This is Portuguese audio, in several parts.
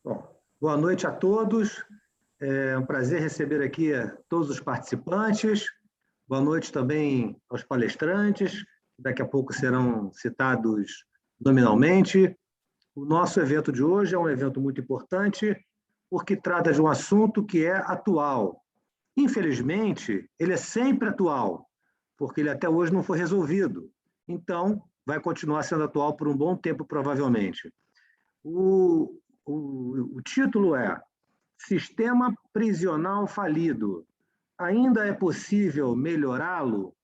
Bom, boa noite a todos. É um prazer receber aqui todos os participantes. Boa noite também aos palestrantes, que daqui a pouco serão citados nominalmente. O nosso evento de hoje é um evento muito importante, porque trata de um assunto que é atual. Infelizmente, ele é sempre atual, porque ele até hoje não foi resolvido. Então, vai continuar sendo atual por um bom tempo, provavelmente. O título é Sistema Prisional Falido. Ainda é possível melhorá-lo?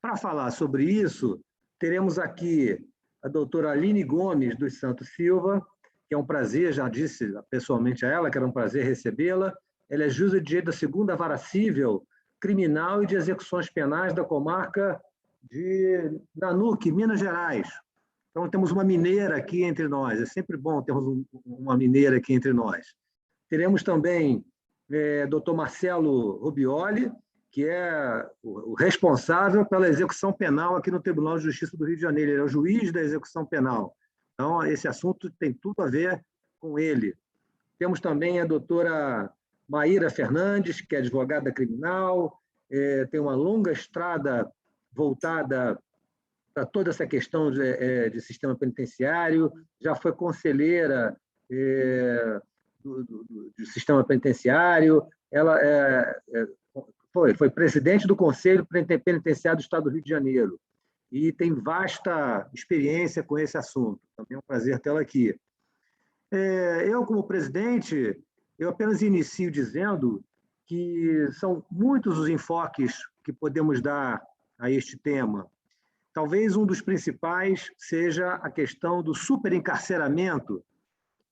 Para falar sobre isso, teremos aqui a doutora Aline Gomes dos Santos Silva, que é um prazer, já disse pessoalmente a ela, que era um prazer recebê-la. Ela é juíza de direito da segunda vara civil, criminal e de execuções penais da comarca de Nanuque, Minas Gerais. Então, temos uma mineira aqui entre nós. É sempre bom termos uma mineira aqui entre nós. Teremos também Dr. Marcelo Rubioli, que é o responsável pela execução penal aqui no Tribunal de Justiça do Rio de Janeiro. Ele é o juiz da execução penal. Então, esse assunto tem tudo a ver com ele. Temos também a doutora Maíra Fernandes, que é advogada criminal, tem uma longa estrada voltada para toda essa questão de sistema penitenciário, já foi conselheira do sistema penitenciário, ela foi presidente do Conselho Penitenciário do Estado do Rio de Janeiro e tem vasta experiência com esse assunto. Também é um prazer tê-la aqui. Eu, como presidente, eu apenas inicio dizendo que são muitos os enfoques que podemos dar a este tema. Talvez um dos principais seja a questão do superencarceramento,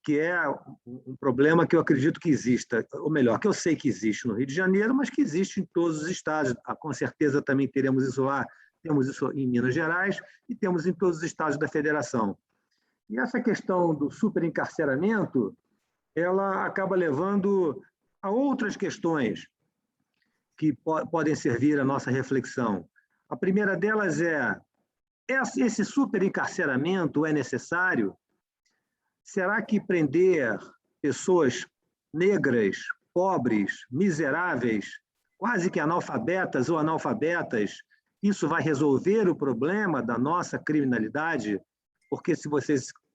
que é um problema que eu acredito que exista, ou melhor, que eu sei que existe no Rio de Janeiro, mas que existe em todos os estados. Com certeza também teremos isso lá, temos isso em Minas Gerais e temos em todos os estados da federação. E essa questão do superencarceramento, ela acaba levando a outras questões que podem servir à nossa reflexão. A primeira delas é: esse superencarceramento é necessário? Será que prender pessoas negras, pobres, miseráveis, quase que analfabetas ou analfabetas, isso vai resolver o problema da nossa criminalidade? Porque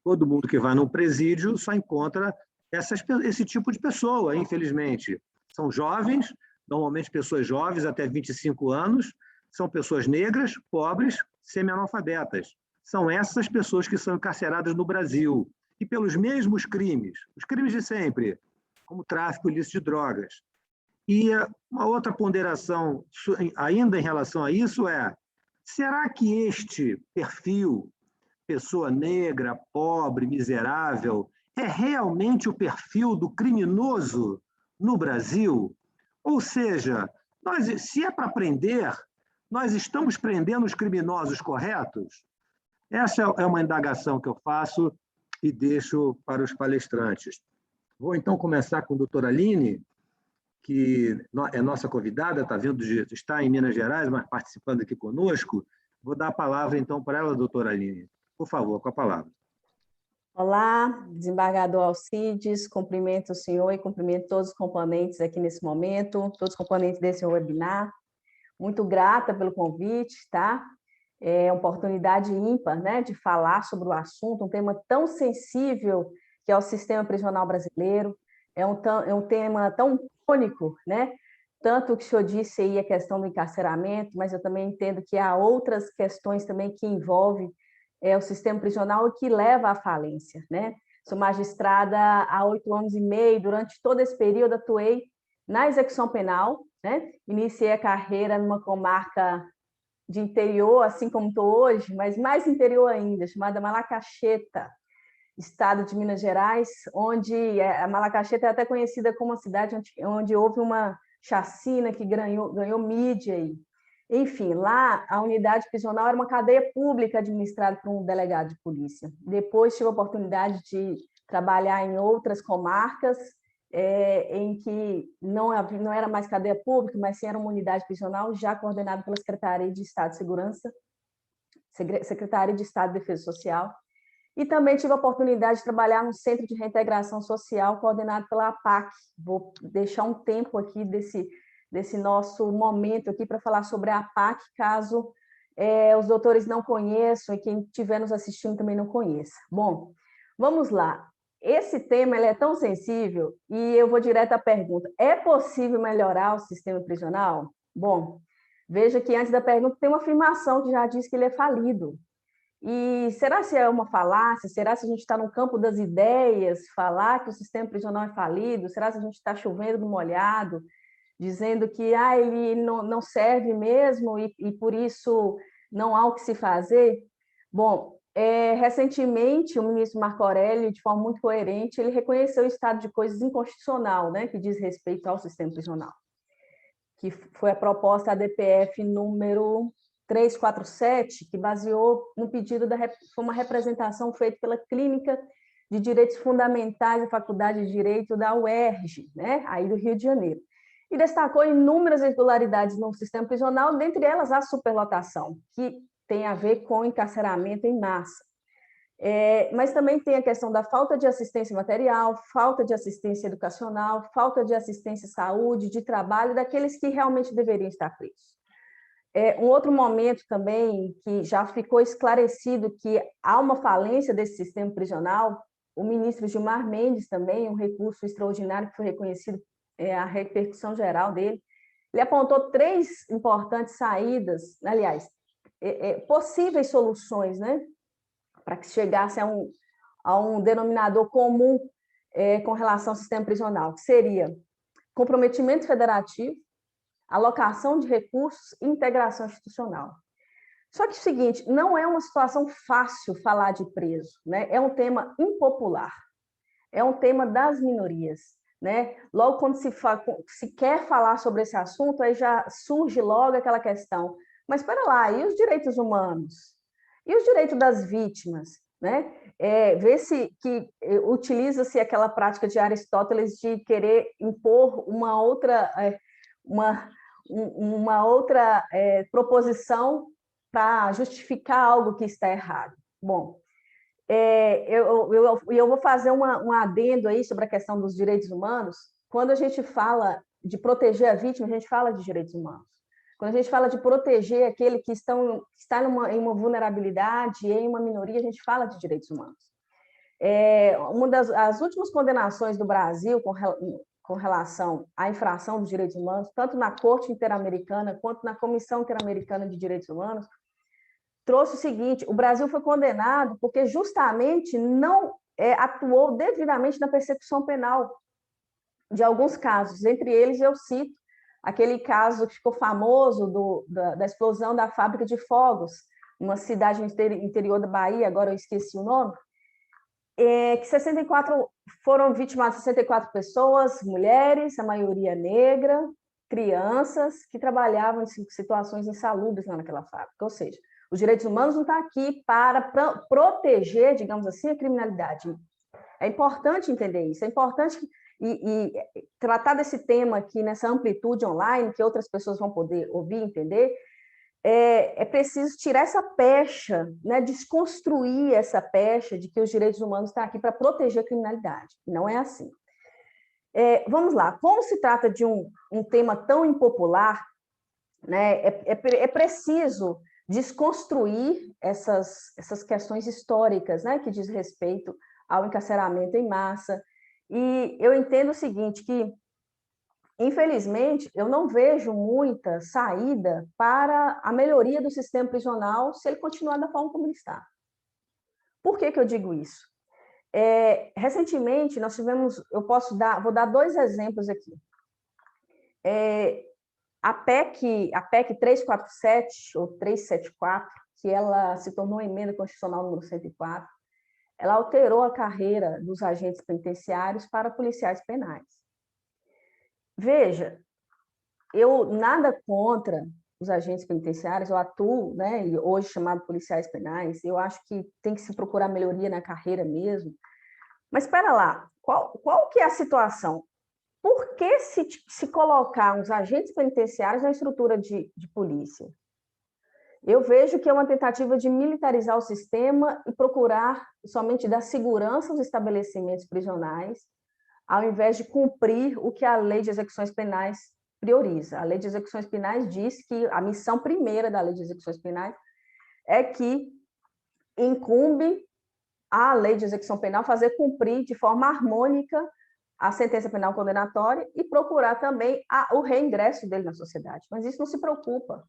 todo mundo que vai num presídio só encontra esse tipo de pessoa, infelizmente. São jovens, normalmente pessoas jovens, até 25 anos, são pessoas negras, pobres, semi-analfabetas. São essas pessoas que são encarceradas no Brasil. E pelos mesmos crimes, os crimes de sempre, como tráfico ilícito de drogas. E uma outra ponderação ainda em relação a isso é: será que este perfil, pessoa negra, pobre, miserável, é realmente o perfil do criminoso no Brasil? Ou seja, se é para prender, nós estamos prendendo os criminosos corretos? Essa é uma indagação que eu faço e deixo para os palestrantes. Vou então começar com a doutora Aline, que é nossa convidada, está em Minas Gerais, mas participando aqui conosco. Vou dar a palavra então para ela, doutora Aline. Por favor, com a palavra. Olá, desembargador Alcides, cumprimento o senhor e cumprimento todos os componentes aqui nesse momento, todos os componentes desse webinar. Muito grata pelo convite, tá? É uma oportunidade ímpar, né, de falar sobre o assunto, um tema tão sensível que é o sistema prisional brasileiro, é um tema tão crônico, né? Tanto que o senhor disse aí a questão do encarceramento, mas eu também entendo que há outras questões também que envolvem o sistema prisional e que leva à falência, né? Sou magistrada há 8 anos e meio, durante todo esse período atuei na execução penal, né? Iniciei a carreira numa comarca de interior, assim como estou hoje, mas mais interior ainda, chamada Malacacheta, estado de Minas Gerais, onde a Malacacheta é até conhecida como uma cidade onde houve uma chacina que ganhou mídia. Enfim, lá a unidade prisional era uma cadeia pública administrada por um delegado de polícia. Depois tive a oportunidade de trabalhar em outras comarcas, em que não era mais cadeia pública, mas sim era uma unidade prisional já coordenada pela Secretaria de Estado de Segurança, Secretaria de Estado de Defesa Social. e também tive a oportunidade de trabalhar no Centro de Reintegração Social, coordenado pela APAC. Vou deixar um tempo aqui desse nosso momento aqui para falar sobre a APAC, caso os doutores não conheçam e quem estiver nos assistindo também não conheça. Bom, vamos lá. Esse tema ele é tão sensível e eu vou direto à pergunta. É possível melhorar o sistema prisional? Bom, veja que antes da pergunta tem uma afirmação que já diz que ele é falido. E será se é uma falácia? Será se a gente está no campo das ideias, falar que o sistema prisional é falido? Será se a gente está chovendo no molhado, dizendo que ele não serve mesmo e por isso não há o que se fazer? Bom, recentemente o ministro Marco Aurélio, de forma muito coerente, ele reconheceu o estado de coisas inconstitucional, né, que diz respeito ao sistema prisional, que foi a proposta ADPF número 347, que baseou no pedido foi uma representação feita pela Clínica de Direitos Fundamentais da Faculdade de Direito da UERJ, né, aí do Rio de Janeiro, e destacou inúmeras irregularidades no sistema prisional, dentre elas a superlotação, que tem a ver com encarceramento em massa. Mas também tem a questão da falta de assistência material, falta de assistência educacional, falta de assistência à saúde, de trabalho, daqueles que realmente deveriam estar presos. Um outro momento também que já ficou esclarecido que há uma falência desse sistema prisional, o ministro Gilmar Mendes também, um recurso extraordinário que foi reconhecido, a repercussão geral dele, ele apontou 3 importantes saídas, aliás, possíveis soluções, né, para que chegasse a um denominador comum com relação ao sistema prisional, que seria comprometimento federativo, alocação de recursos e integração institucional. Só que é o seguinte, não é uma situação fácil falar de preso, né? É um tema impopular, é um tema das minorias, né? Logo quando se quer falar sobre esse assunto, aí já surge logo aquela questão, mas espera lá, e os direitos humanos? E os direitos das vítimas? Né? Vê-se que utiliza-se aquela prática de Aristóteles de querer impor uma outra proposição para justificar algo que está errado. Bom, eu vou fazer um adendo aí sobre a questão dos direitos humanos. Quando a gente fala de proteger a vítima, a gente fala de direitos humanos. Quando a gente fala de proteger aquele que está em uma vulnerabilidade, em uma minoria, a gente fala de direitos humanos. As últimas condenações do Brasil com relação à infração dos direitos humanos, tanto na Corte Interamericana quanto na Comissão Interamericana de Direitos Humanos, trouxe o seguinte: o Brasil foi condenado porque justamente não atuou devidamente na persecução penal de alguns casos. Entre eles, eu cito aquele caso que ficou famoso da explosão da fábrica de fogos, uma cidade no interior da Bahia, agora eu esqueci o nome, que foram vítimas 64 pessoas, mulheres, a maioria negra, crianças, que trabalhavam em situações insalubres lá naquela fábrica. Ou seja, os direitos humanos não estão aqui para proteger, digamos assim, a criminalidade. É importante entender isso, é importante e tratar desse tema aqui nessa amplitude online, que outras pessoas vão poder ouvir e entender. É preciso tirar essa pecha, né, desconstruir essa pecha de que os direitos humanos estão aqui para proteger a criminalidade. Não é assim. Vamos lá, como se trata de um tema tão impopular, né, é preciso desconstruir essas questões históricas, né, que diz respeito ao encarceramento em massa. E eu entendo o seguinte, que infelizmente, eu não vejo muita saída para a melhoria do sistema prisional se ele continuar da forma como ele está. Por que eu digo isso? Recentemente, nós tivemos, vou dar 2 exemplos aqui. A PEC 347, ou 374, que ela se tornou a emenda constitucional número 104, ela alterou a carreira dos agentes penitenciários para policiais penais. Veja, eu nada contra os agentes penitenciários, eu atuo, né, hoje chamado policiais penais, eu acho que tem que se procurar melhoria na carreira mesmo. Mas espera lá, qual que é a situação? Por que se colocar uns agentes penitenciários na estrutura de polícia? Eu vejo que é uma tentativa de militarizar o sistema e procurar somente dar segurança aos estabelecimentos prisionais, ao invés de cumprir o que a Lei de Execuções Penais prioriza. A Lei de Execuções Penais diz que a missão primeira da Lei de Execuções Penais é que incumbe à Lei de Execução Penal fazer cumprir de forma harmônica a sentença penal condenatória e procurar também o reingresso dele na sociedade. Mas isso não se preocupa.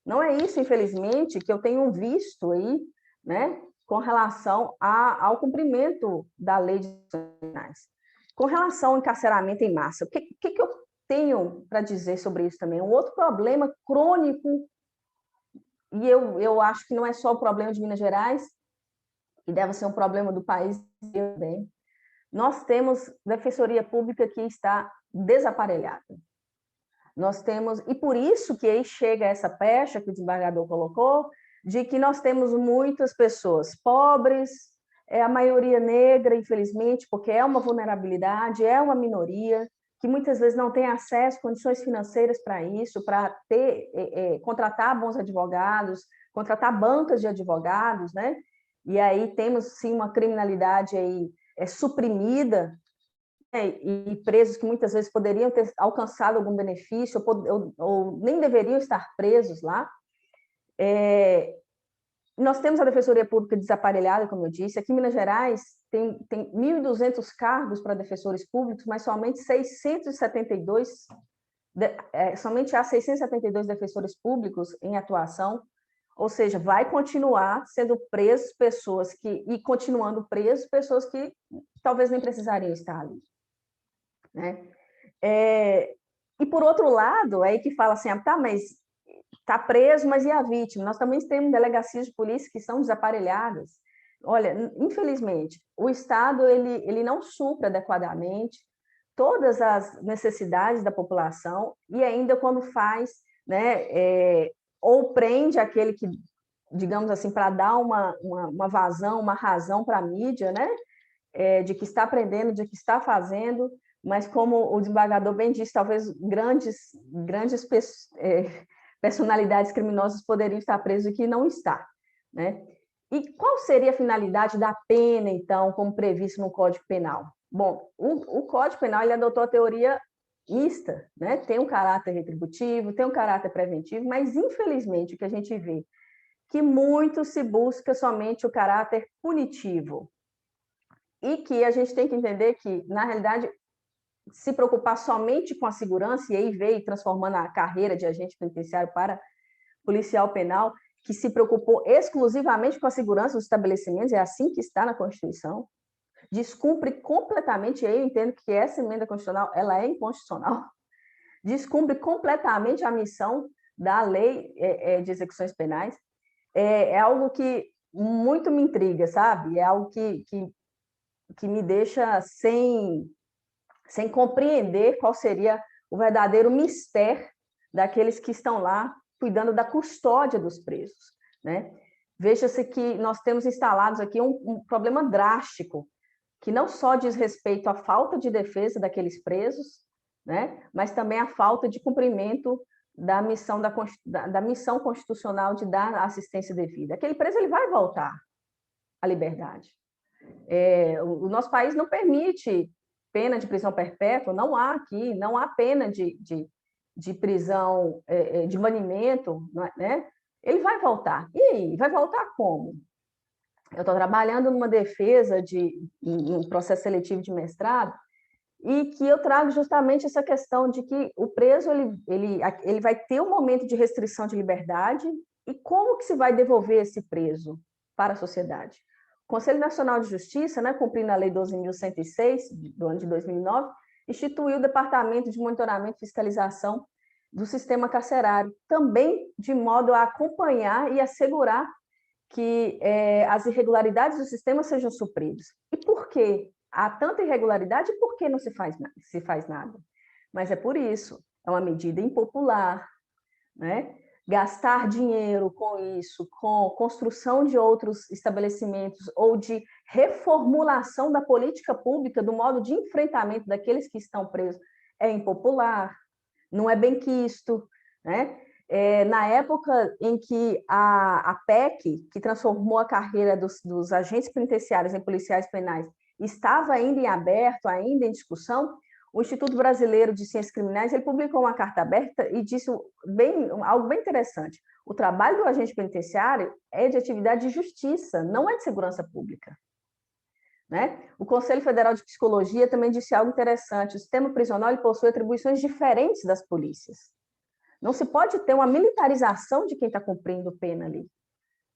Não é isso, infelizmente, que eu tenho visto aí, né, com relação ao cumprimento da Lei de Execuções Penais. Com relação ao encarceramento em massa, o que eu tenho para dizer sobre isso também? Um outro problema crônico, e eu acho que não é só o problema de Minas Gerais, e deve ser um problema do país também. Nós temos defensoria pública que está desaparelhada. Nós temos, e por isso que aí chega essa pecha que o desembargador colocou, de que nós temos muitas pessoas pobres, a maioria negra, infelizmente, porque é uma vulnerabilidade, é uma minoria, que muitas vezes não tem acesso, condições financeiras para isso, para contratar bons advogados, contratar bancas de advogados, né? E aí temos, sim, uma criminalidade aí suprimida, e presos que muitas vezes poderiam ter alcançado algum benefício ou nem deveriam estar presos lá. Nós temos a Defensoria Pública desaparelhada, como eu disse. Aqui em Minas Gerais tem 1.200 cargos para defensores públicos, mas somente 672, somente há 672 defensores públicos em atuação. Ou seja, vai continuar sendo presos pessoas e continuando presos pessoas que talvez nem precisariam estar ali, né? E por outro lado, aí que fala assim, tá, mas tá preso, mas e a vítima? Nós também temos delegacias de polícia que são desaparelhadas. Olha, infelizmente, o Estado ele não supre adequadamente todas as necessidades da população e ainda quando faz, né, ou prende aquele que, digamos assim, para dar uma vazão, uma razão para a mídia, né, de que está prendendo, de que está fazendo, mas como o desembargador bem disse, talvez grandes personalidades criminosas poderiam estar presas e que não está, né? E qual seria a finalidade da pena, então, como previsto no Código Penal? Bom, o Código Penal ele adotou a teoria mista, né? Tem um caráter retributivo, tem um caráter preventivo, mas, infelizmente, o que a gente vê que muito se busca somente o caráter punitivo, e que a gente tem que entender que, na realidade, se preocupar somente com a segurança, e aí veio transformando a carreira de agente penitenciário para policial penal, que se preocupou exclusivamente com a segurança dos estabelecimentos, é assim que está na Constituição, descumpre completamente, eu entendo que essa emenda constitucional ela é inconstitucional, descumpre completamente a missão da Lei de Execuções Penais, é algo que muito me intriga, sabe? É algo que me deixa sem compreender qual seria o verdadeiro mistério daqueles que estão lá cuidando da custódia dos presos, né? Veja-se que nós temos instalados aqui um problema drástico, que não só diz respeito à falta de defesa daqueles presos, né? Mas também à falta de cumprimento da missão, da missão constitucional de dar assistência devida. Aquele preso ele vai voltar à liberdade. O nosso país não permite pena de prisão perpétua, não há aqui, não há pena de prisão, de banimento, né? Ele vai voltar. E aí, vai voltar como? Eu estou trabalhando numa defesa de um processo seletivo de mestrado e que eu trago justamente essa questão de que o preso ele vai ter um momento de restrição de liberdade e como que se vai devolver esse preso para a sociedade? O Conselho Nacional de Justiça, né, cumprindo a Lei 12.106, do ano de 2009, instituiu o Departamento de Monitoramento e Fiscalização do Sistema Carcerário, também de modo a acompanhar e assegurar que as irregularidades do sistema sejam supridas. E por quê? Há tanta irregularidade, por que não se faz nada? Mas é por isso, é uma medida impopular, né? Gastar dinheiro com isso, com construção de outros estabelecimentos ou de reformulação da política pública, do modo de enfrentamento daqueles que estão presos, é impopular, não é benquisto, né? Na época em que a PEC, que transformou a carreira dos agentes penitenciários em policiais penais, estava ainda em aberto, ainda em discussão, o Instituto Brasileiro de Ciências Criminais ele publicou uma carta aberta e disse algo bem interessante. O trabalho do agente penitenciário é de atividade de justiça, não é de segurança pública. Né? O Conselho Federal de Psicologia também disse algo interessante. O sistema prisional ele possui atribuições diferentes das polícias. Não se pode ter uma militarização de quem está cumprindo pena ali,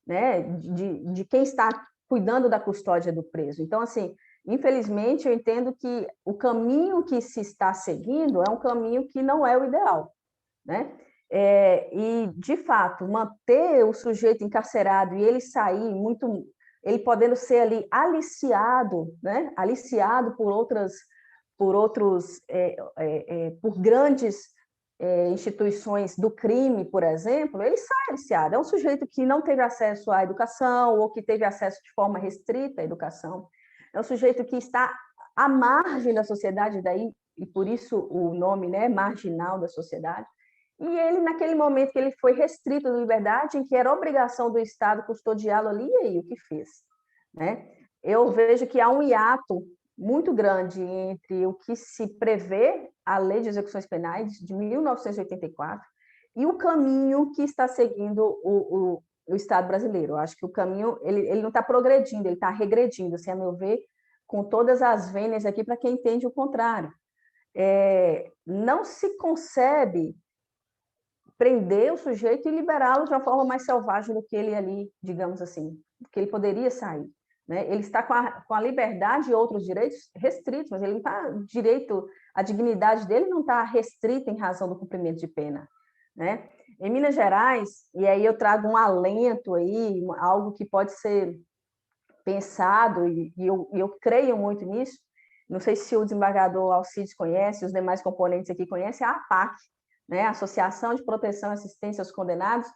né? De quem está cuidando da custódia do preso. Então, assim, infelizmente, eu entendo que o caminho que se está seguindo é um caminho que não é o ideal, né? E, de fato, manter o sujeito encarcerado e ele sair ele podendo ser ali aliciado, né? Aliciado por grandes instituições do crime, por exemplo, ele sai aliciado. É um sujeito que não teve acesso à educação ou que teve acesso de forma restrita à educação. É um sujeito que está à margem da sociedade, daí, e por isso o nome, né, marginal da sociedade. E ele, naquele momento que ele foi restrito da liberdade, em que era obrigação do Estado custodiá-lo ali, e aí o que fez? Né? Eu vejo que há um hiato muito grande entre o que se prevê a Lei de Execuções Penais de 1984 e o caminho que está seguindo o Estado brasileiro. Eu acho que o caminho ele não está progredindo, ele está regredindo, assim, a meu ver, com todas as vênias aqui para quem entende o contrário. Não se concebe prender o sujeito e liberá-lo de uma forma mais selvagem do que ele ali, digamos assim, que ele poderia sair. Né? Ele está com a liberdade e outros direitos restritos, mas ele não está a dignidade dele não está restrita em razão do cumprimento de pena. Né? Em Minas Gerais, e aí eu trago um alento aí, algo que pode ser pensado, e eu creio muito nisso, não sei se o desembargador Alcides conhece, os demais componentes aqui conhecem, a APAC, né? Associação de Proteção e Assistência aos Condenados,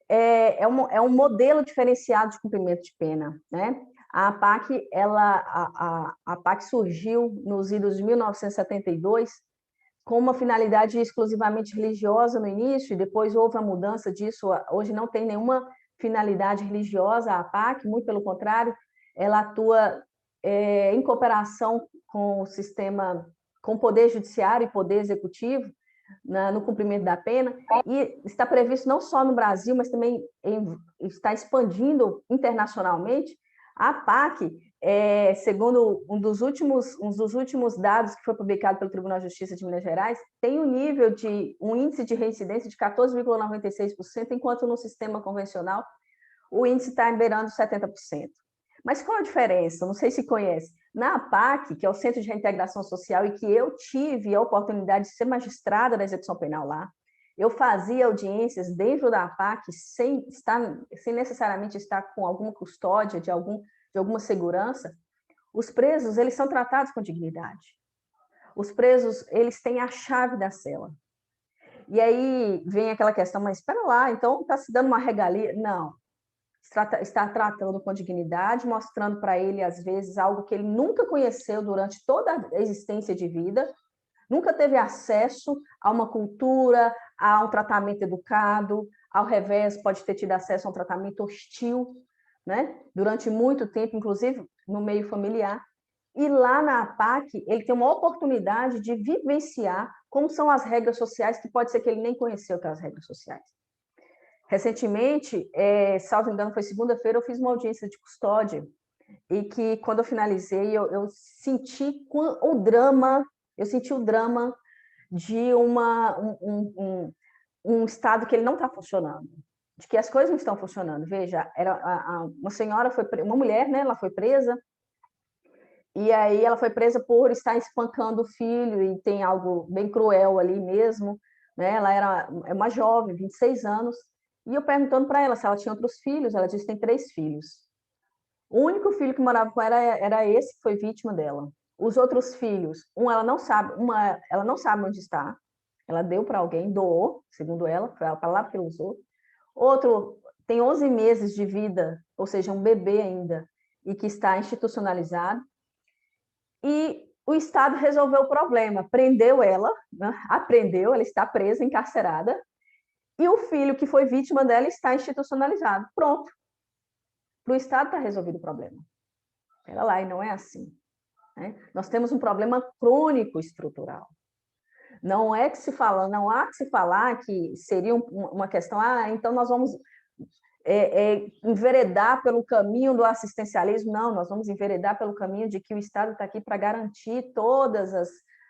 é um modelo diferenciado de cumprimento de pena. Né? A APAC, a APAC surgiu nos idos de 1972 com uma finalidade exclusivamente religiosa no início, e depois houve a mudança disso. Hoje não tem nenhuma finalidade religiosa a APAC, muito pelo contrário, ela atua em cooperação com o sistema, com o Poder Judiciário e Poder Executivo, no cumprimento da pena, e está previsto não só no Brasil, mas também está expandindo internacionalmente. A APAC, segundo um dos últimos dados que foi publicado pelo Tribunal de Justiça de Minas Gerais, tem um índice de reincidência de 14,96%, enquanto no sistema convencional o índice está beirando 70%. Mas qual a diferença? Não sei se conhece. Na APAC, que é o Centro de Reintegração Social, e que eu tive a oportunidade de ser magistrada da execução penal lá, eu fazia audiências dentro da APAC sem necessariamente estar com alguma custódia, de alguma segurança. Os presos, eles são tratados com dignidade. Os presos, eles têm a chave da cela. E aí vem aquela questão, mas espera lá, então está se dando uma regalia? Não. Está tratando com dignidade, mostrando para ele, às vezes, algo que ele nunca conheceu durante toda a existência de vida, nunca teve acesso a uma cultura, a um tratamento educado, ao revés, pode ter tido acesso a um tratamento hostil, né? Durante muito tempo, inclusive no meio familiar. E lá na APAC, ele tem uma oportunidade de vivenciar como são as regras sociais, que pode ser que ele nem conheceu aquelas regras sociais. Recentemente, salvo engano, foi segunda-feira, eu fiz uma audiência de custódia, e que, quando eu finalizei, eu senti o drama de um Estado que ele não está funcionando, de que as coisas não estão funcionando. Veja, uma mulher, né, ela foi presa, e aí ela foi presa por estar espancando o filho, e tem algo bem cruel ali mesmo, né? Ela era uma jovem, 26 anos, e eu perguntando para ela se ela tinha outros filhos, ela disse que tem 3 filhos. O único filho que morava com ela era esse que foi vítima dela. Os outros filhos, ela não sabe onde está, ela deu para alguém, doou, segundo ela, foi a palavra que ela usou. Outro tem 11 meses de vida, ou seja, um bebê ainda, e que está institucionalizado. E o Estado resolveu o problema, prendeu ela, né? Apreendeu, ela está presa, encarcerada, e o filho que foi vítima dela está institucionalizado. Pronto. Para o Estado está resolvido o problema. Espera lá, e não é assim. Né? Nós temos um problema crônico estrutural. Não é que se fala, não há que se falar que seria uma questão, então nós vamos enveredar pelo caminho do assistencialismo. Não, nós vamos enveredar pelo caminho de que o Estado está aqui para garantir todas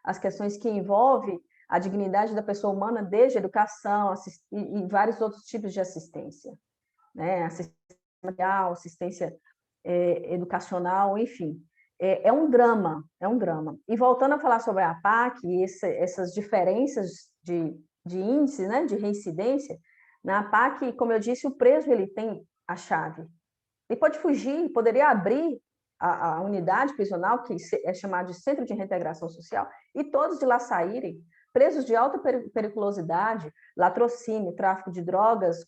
as questões que envolvem a dignidade da pessoa humana, desde educação e vários outros tipos de assistência, né? Assistência social, assistência educacional, enfim. É um drama, é um drama. E voltando a falar sobre a APAC, essas diferenças de índice, né, de reincidência, na APAC, como eu disse, o preso ele tem a chave. Ele pode fugir, poderia abrir a unidade prisional, que é chamada de Centro de Reintegração Social, e todos de lá saírem, presos de alta periculosidade, latrocínio, tráfico de drogas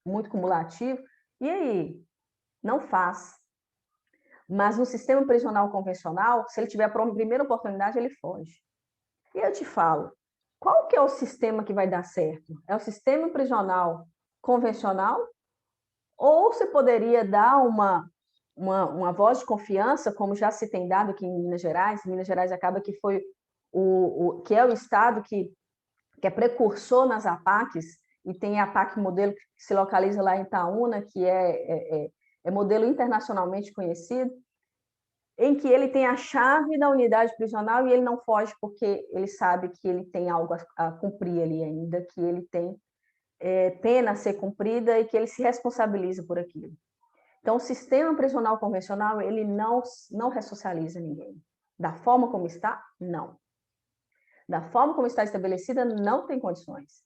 muito cumulativo. E aí? Não faz. Mas no sistema prisional convencional, se ele tiver a primeira oportunidade, ele foge. E eu te falo, qual que é o sistema que vai dar certo? É o sistema prisional convencional? Ou você poderia dar uma voz de confiança, como já se tem dado aqui em Minas Gerais? Minas Gerais acaba que foi que é o estado que é precursor nas APACs, e tem a APAC modelo que se localiza lá em Itaúna, que é modelo internacionalmente conhecido, em que ele tem a chave da unidade prisional e ele não foge porque ele sabe que ele tem algo a cumprir ali ainda, que ele tem pena a ser cumprida e que ele se responsabiliza por aquilo. Então, o sistema prisional convencional, ele não ressocializa ninguém. Da forma como está, não. Da forma como está estabelecida, não tem condições.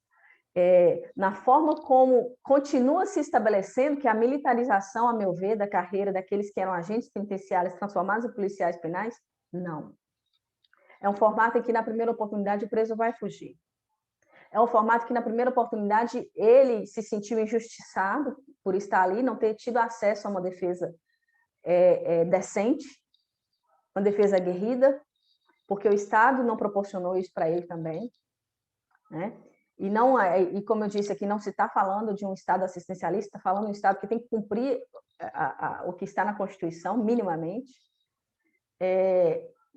Na forma como continua se estabelecendo, que a militarização, a meu ver, da carreira daqueles que eram agentes penitenciários transformados em policiais penais, não. É um formato em que, na primeira oportunidade, o preso vai fugir. É um formato que, na primeira oportunidade, ele se sentiu injustiçado por estar ali, não ter tido acesso a uma defesa decente, uma defesa aguerrida, porque o Estado não proporcionou isso para ele também, né? E como eu disse aqui, não se está falando de um Estado assistencialista, está falando de um Estado que tem que cumprir o que está na Constituição, minimamente.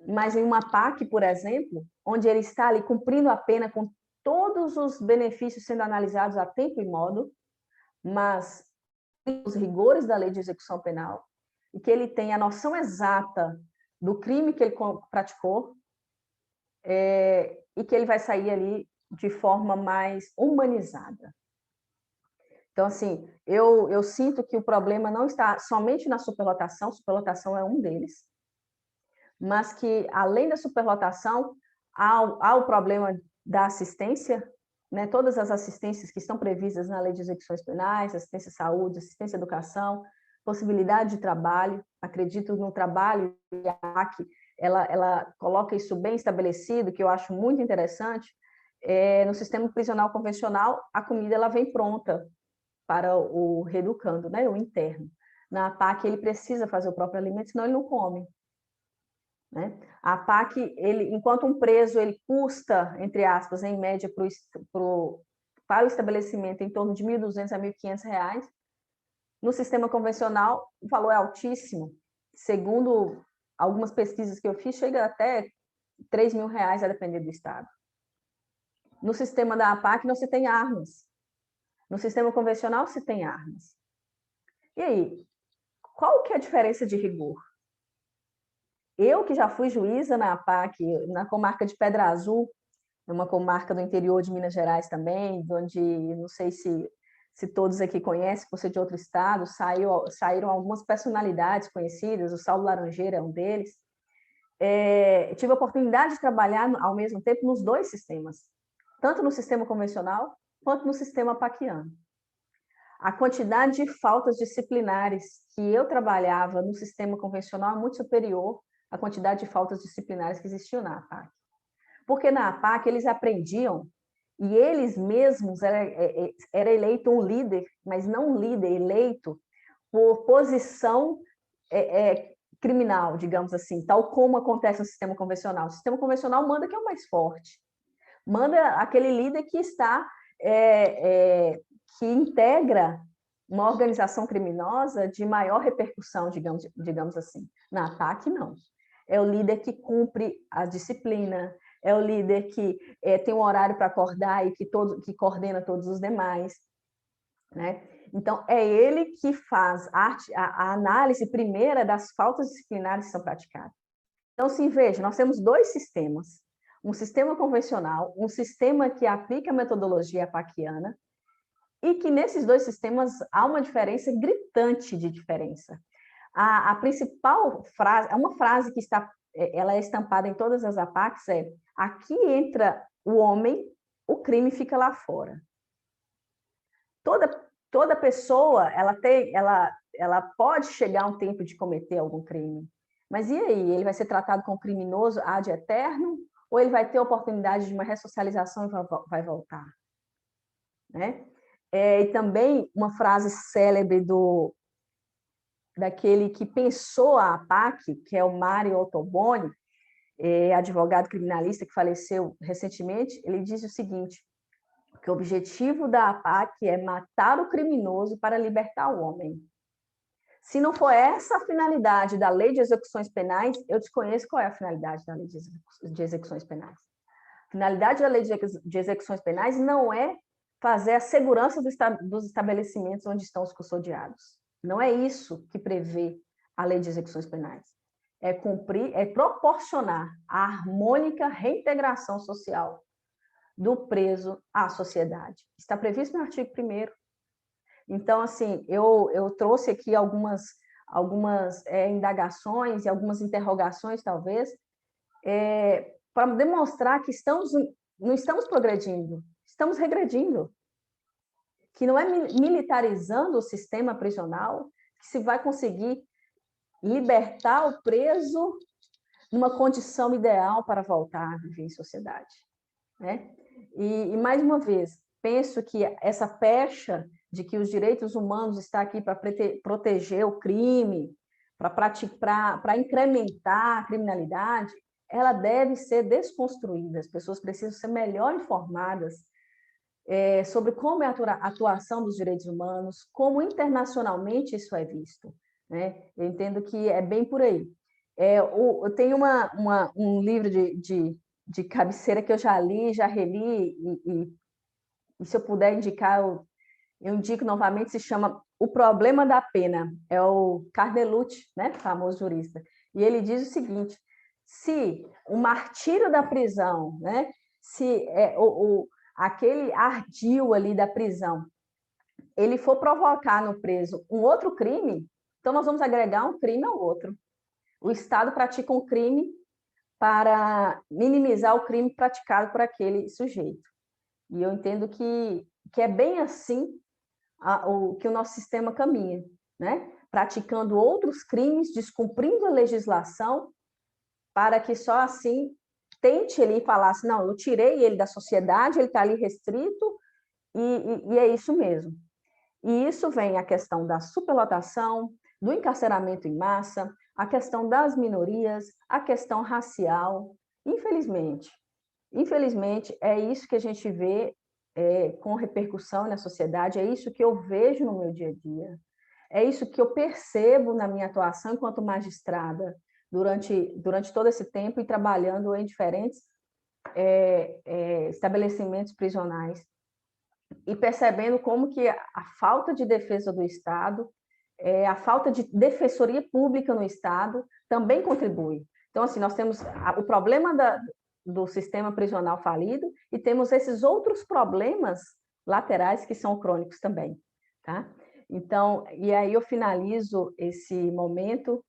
Mas em uma PAC, por exemplo, onde ele está ali cumprindo a pena com todos os benefícios sendo analisados a tempo e modo, mas os rigores da lei de execução penal, e que ele tem a noção exata do crime que ele praticou, e que ele vai sair ali de forma mais humanizada. Então, assim, eu sinto que o problema não está somente na superlotação é um deles, mas que, além da superlotação, há o problema da assistência, né? Todas as assistências que estão previstas na Lei de Execuções Penais, assistência à saúde, assistência à educação, possibilidade de trabalho, acredito no trabalho, e a APAC, ela coloca isso bem estabelecido, que eu acho muito interessante. No sistema prisional convencional, a comida ela vem pronta para o reeducando, né? O interno. Na APAC, ele precisa fazer o próprio alimento, senão ele não come. Né? A APAC, enquanto um preso ele custa, entre aspas, em média, para o estabelecimento em torno de R$ 1.200 a R$ 1.500, no sistema convencional, o valor é altíssimo. Segundo algumas pesquisas que eu fiz, chega até R$ 3.000, a depender do estado. No sistema da APAC, não se tem armas. No sistema convencional, se tem armas. E aí, qual que é a diferença de rigor? Eu, que já fui juíza na APAC, na comarca de Pedra Azul, uma comarca do interior de Minas Gerais também, onde, não sei se todos aqui conhecem, por ser de outro estado, saíram algumas personalidades conhecidas, o Saulo Laranjeira é um deles. Tive a oportunidade de trabalhar, ao mesmo tempo, nos dois sistemas, tanto no sistema convencional, quanto no sistema apaquiano. A quantidade de faltas disciplinares que eu trabalhava no sistema convencional é muito superior à quantidade de faltas disciplinares que existiam na APAC. Porque na APAC eles aprendiam, e eles mesmos era eleito um líder, mas não um líder, eleito por posição criminal, digamos assim, tal como acontece no sistema convencional. O sistema convencional manda quem é o mais forte, manda aquele líder que está que integra uma organização criminosa de maior repercussão, digamos assim. Na APAC, não. É o líder que cumpre a disciplina, é o líder que tem um horário para acordar e que coordena todos os demais, né? Então, é ele que faz a análise primeira das faltas disciplinares que são praticadas. Então, assim, veja, nós temos dois sistemas, um sistema convencional, um sistema que aplica a metodologia apaquiana, e que nesses dois sistemas há uma diferença gritante de diferença. A principal frase, é uma frase que ela é estampada em todas as APACs, aqui entra o homem, o crime fica lá fora. Toda pessoa, ela pode chegar a um tempo de cometer algum crime, mas e aí? Ele vai ser tratado como criminoso ad eterno, ou ele vai ter a oportunidade de uma ressocialização e vai voltar? Né? E também uma frase célebre daquele que pensou a APAC, que é o Mário Ottoboni, advogado criminalista que faleceu recentemente, ele diz o seguinte, que o objetivo da APAC é matar o criminoso para libertar o homem. Se não for essa a finalidade da Lei de Execuções Penais, eu desconheço qual é a finalidade da Lei de Execuções Penais. A finalidade da Lei de Execuções Penais não é fazer a segurança dos estabelecimentos onde estão os custodiados. Não é isso que prevê a Lei de Execuções Penais. É proporcionar a harmônica reintegração social do preso à sociedade. Está previsto no artigo 1º. Então, assim, eu trouxe aqui algumas indagações e algumas interrogações, talvez, para demonstrar que não estamos progredindo, estamos regredindo. Que não é militarizando o sistema prisional que se vai conseguir libertar o preso numa condição ideal para voltar a viver em sociedade, né? E mais uma vez, penso que essa pecha de que os direitos humanos está aqui para proteger o crime, para incrementar a criminalidade, ela deve ser desconstruída. As pessoas precisam ser melhor informadas sobre como é a atuação dos direitos humanos, como internacionalmente isso é visto, né? Eu entendo que é bem por aí. Eu tenho um livro de cabeceira que eu já li, já reli, e se eu puder indicar, eu indico novamente, se chama O Problema da Pena, é o Cardelucci, né, famoso jurista, e ele diz o seguinte, se o martírio da prisão, né, se aquele ardil ali da prisão, ele for provocar no preso um outro crime, então nós vamos agregar um crime ao outro. O Estado pratica um crime para minimizar o crime praticado por aquele sujeito. E eu entendo que é bem assim que o nosso sistema caminha, né? Praticando outros crimes, descumprindo a legislação, para que só assim tente ele falar assim, não, eu tirei ele da sociedade, ele está ali restrito, e é isso mesmo. E isso vem a questão da superlotação, do encarceramento em massa, a questão das minorias, a questão racial, infelizmente. Infelizmente, é isso que a gente vê com repercussão na sociedade, é isso que eu vejo no meu dia a dia, é isso que eu percebo na minha atuação enquanto magistrada, durante todo esse tempo e trabalhando em diferentes estabelecimentos prisionais, e percebendo como que a falta de defesa do Estado, a falta de defensoria pública no Estado também contribui. Então, assim, nós temos o problema do sistema prisional falido e temos esses outros problemas laterais que são crônicos também, tá? Então, e aí eu finalizo esse momento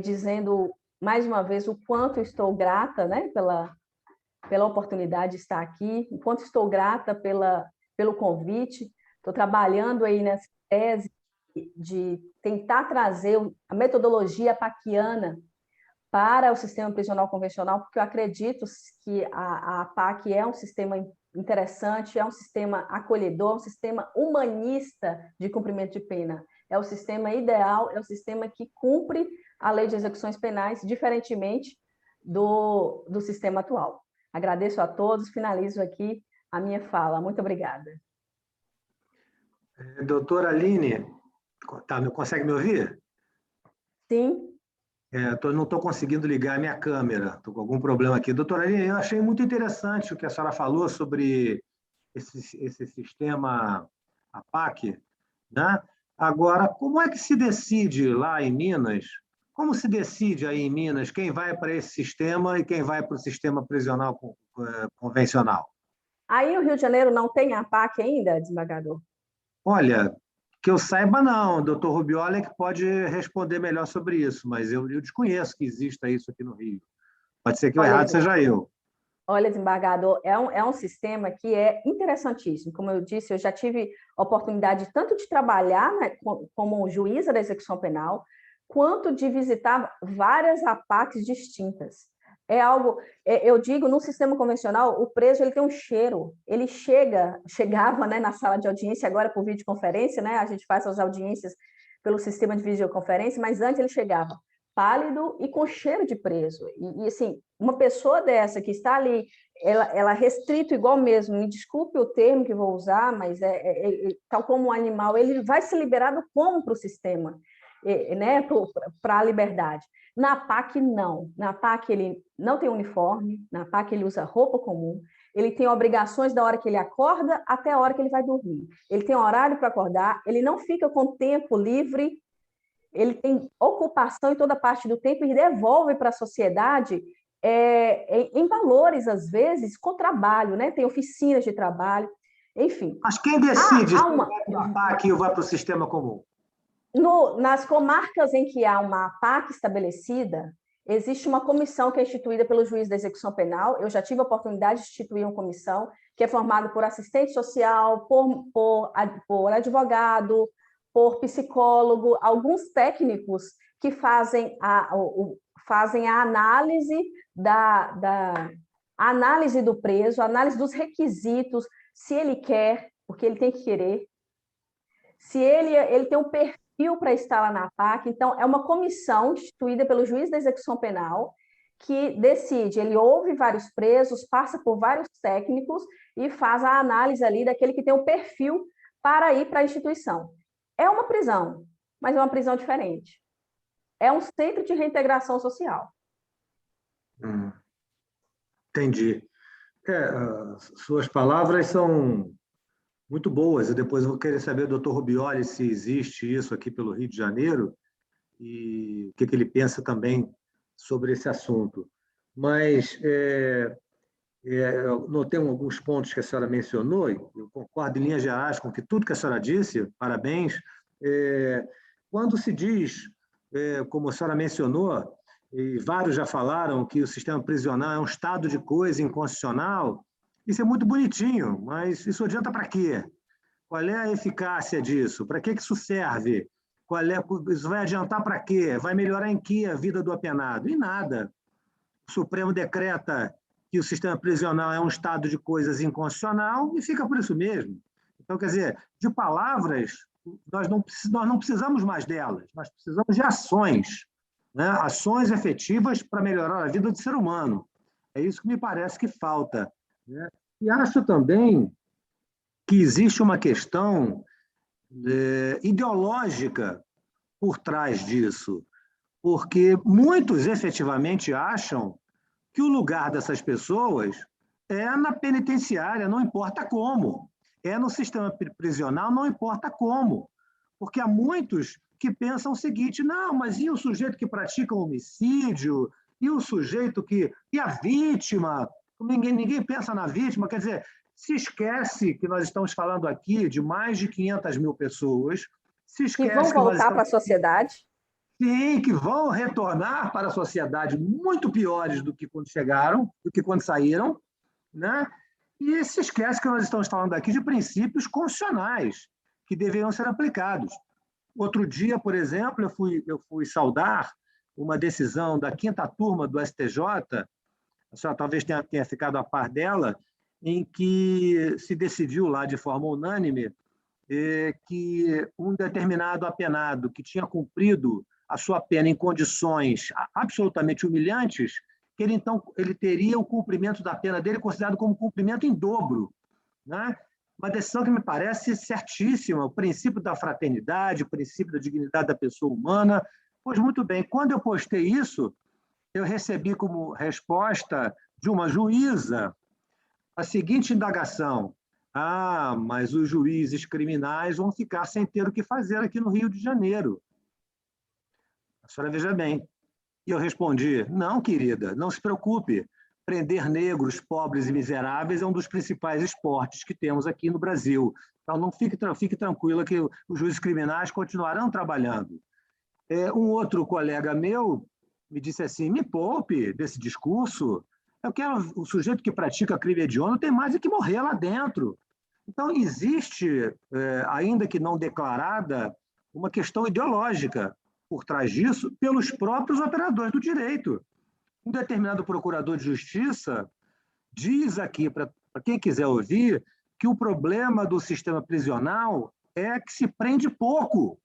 dizendo, mais uma vez, o quanto estou grata, né, pela oportunidade de estar aqui, o quanto estou grata pelo convite. Estou trabalhando aí nessa tese de tentar trazer a metodologia apaquiana para o sistema prisional convencional, porque eu acredito que a APAC é um sistema interessante, é um sistema acolhedor, é um sistema humanista de cumprimento de pena. É o sistema ideal, é o sistema que cumpre a Lei de Execuções Penais, diferentemente do sistema atual. Agradeço a todos, finalizo aqui a minha fala. Muito obrigada. Doutora Aline, consegue me ouvir? Sim. Não estou conseguindo ligar a minha câmera, estou com algum problema aqui. Doutora Aline, eu achei muito interessante o que a senhora falou sobre esse sistema APAC, né? Agora, como é que se decide lá em Minas? Como se decide aí em Minas quem vai para esse sistema e quem vai para o sistema prisional convencional? Aí no Rio de Janeiro não tem APAC ainda, desembargador? Olha, que eu saiba não, o doutor Rubiola é que pode responder melhor sobre isso, mas eu desconheço que exista isso aqui no Rio. Pode ser que o errado seja eu. Olha, desembargador, é um sistema que é interessantíssimo. Como eu disse, eu já tive a oportunidade tanto de trabalhar, né, como juíza da execução penal, quanto de visitar várias APACs distintas. É algo, eu digo, no sistema convencional, o preso ele tem um cheiro. Ele chegava, né, na sala de audiência, agora por videoconferência, né, a gente faz as audiências pelo sistema de videoconferência, mas antes ele chegava pálido e com cheiro de preso. E assim, uma pessoa dessa que está ali, ela restrito igual mesmo, me desculpe o termo que vou usar, mas tal como um animal, ele vai se liberar do como para o sistema, né, para a liberdade. Na PAC, não. Na PAC, ele não tem uniforme, na PAC, ele usa roupa comum, ele tem obrigações da hora que ele acorda até a hora que ele vai dormir. Ele tem horário para acordar, ele não fica com tempo livre, ele tem ocupação em toda parte do tempo e devolve para a sociedade em valores, às vezes, com trabalho, né? Tem oficinas de trabalho, enfim. Mas quem decide se vai para a APAC ou vai para o sistema comum? Nas comarcas em que há uma APAC estabelecida, existe uma comissão que é instituída pelo juiz da execução penal. Eu já tive a oportunidade de instituir uma comissão que é formada por assistente social, por advogado, por psicólogo, alguns técnicos que fazem a análise análise do preso, a análise dos requisitos, se ele quer, porque ele tem que querer, se ele tem um perfil para estar lá na APAC. Então, é uma comissão instituída pelo juiz da execução penal que decide, ele ouve vários presos, passa por vários técnicos e faz a análise ali daquele que tem o perfil para ir para a instituição. É uma prisão, mas é uma prisão diferente. É um centro de reintegração social. Entendi. Suas palavras são muito boas. E depois eu vou querer saber do Dr. Rubioli se existe isso aqui pelo Rio de Janeiro e o que ele pensa também sobre esse assunto. Mas eu notei alguns pontos que a senhora mencionou, e eu concordo em linhas gerais com tudo que a senhora disse, parabéns. Quando se diz, como a senhora mencionou, e vários já falaram, que o sistema prisional é um estado de coisa inconstitucional, isso é muito bonitinho, mas isso adianta para quê? Qual é a eficácia disso? Para que isso serve? Isso vai adiantar para quê? Vai melhorar em que a vida do apenado? Em nada. O Supremo decreta que o sistema prisional é um estado de coisas inconstitucional e fica por isso mesmo. Então, quer dizer, de palavras, nós não precisamos mais delas, nós precisamos de ações, né? Ações efetivas para melhorar a vida do ser humano. É isso que me parece que falta, né? E acho também que existe uma questão ideológica por trás disso, porque muitos efetivamente acham que o lugar dessas pessoas é na penitenciária, não importa como. É no sistema prisional, não importa como. Porque há muitos que pensam o seguinte: não, mas e o sujeito que pratica um homicídio? E o sujeito que... E a vítima? Ninguém pensa na vítima. Quer dizer, se esquece que nós estamos falando aqui de mais de 500 mil pessoas, se esquece que vão voltar para a sociedade. Sim, que vão retornar para a sociedade muito piores do que quando chegaram, do que quando saíram, né? E se esquece que nós estamos falando aqui de princípios constitucionais que deveriam ser aplicados. Outro dia, por exemplo, eu fui saudar uma decisão da 5ª turma do STJ, a senhora talvez tenha ficado a par dela, em que se decidiu lá de forma unânime que um determinado apenado que tinha cumprido a sua pena em condições absolutamente humilhantes, que ele teria o cumprimento da pena dele considerado como cumprimento em dobro. né? Uma decisão que me parece certíssima, o princípio da fraternidade, o princípio da dignidade da pessoa humana. Pois muito bem, quando eu postei isso, eu recebi como resposta de uma juíza a seguinte indagação: ah, mas os juízes criminais vão ficar sem ter o que fazer aqui no Rio de Janeiro. A senhora veja bem. E eu respondi: não, querida, não se preocupe. Prender negros, pobres e miseráveis é um dos principais esportes que temos aqui no Brasil. Então, não fique tranquila que os juízes criminais continuarão trabalhando. Um outro colega meu me disse assim: me poupe desse discurso. Eu quero o sujeito que pratica crime hediondo tem mais que morrer lá dentro. Então, existe, ainda que não declarada, uma questão ideológica por trás disso pelos próprios operadores do direito. Um determinado procurador de justiça diz aqui, para quem quiser ouvir, que o problema do sistema prisional é que se prende pouco.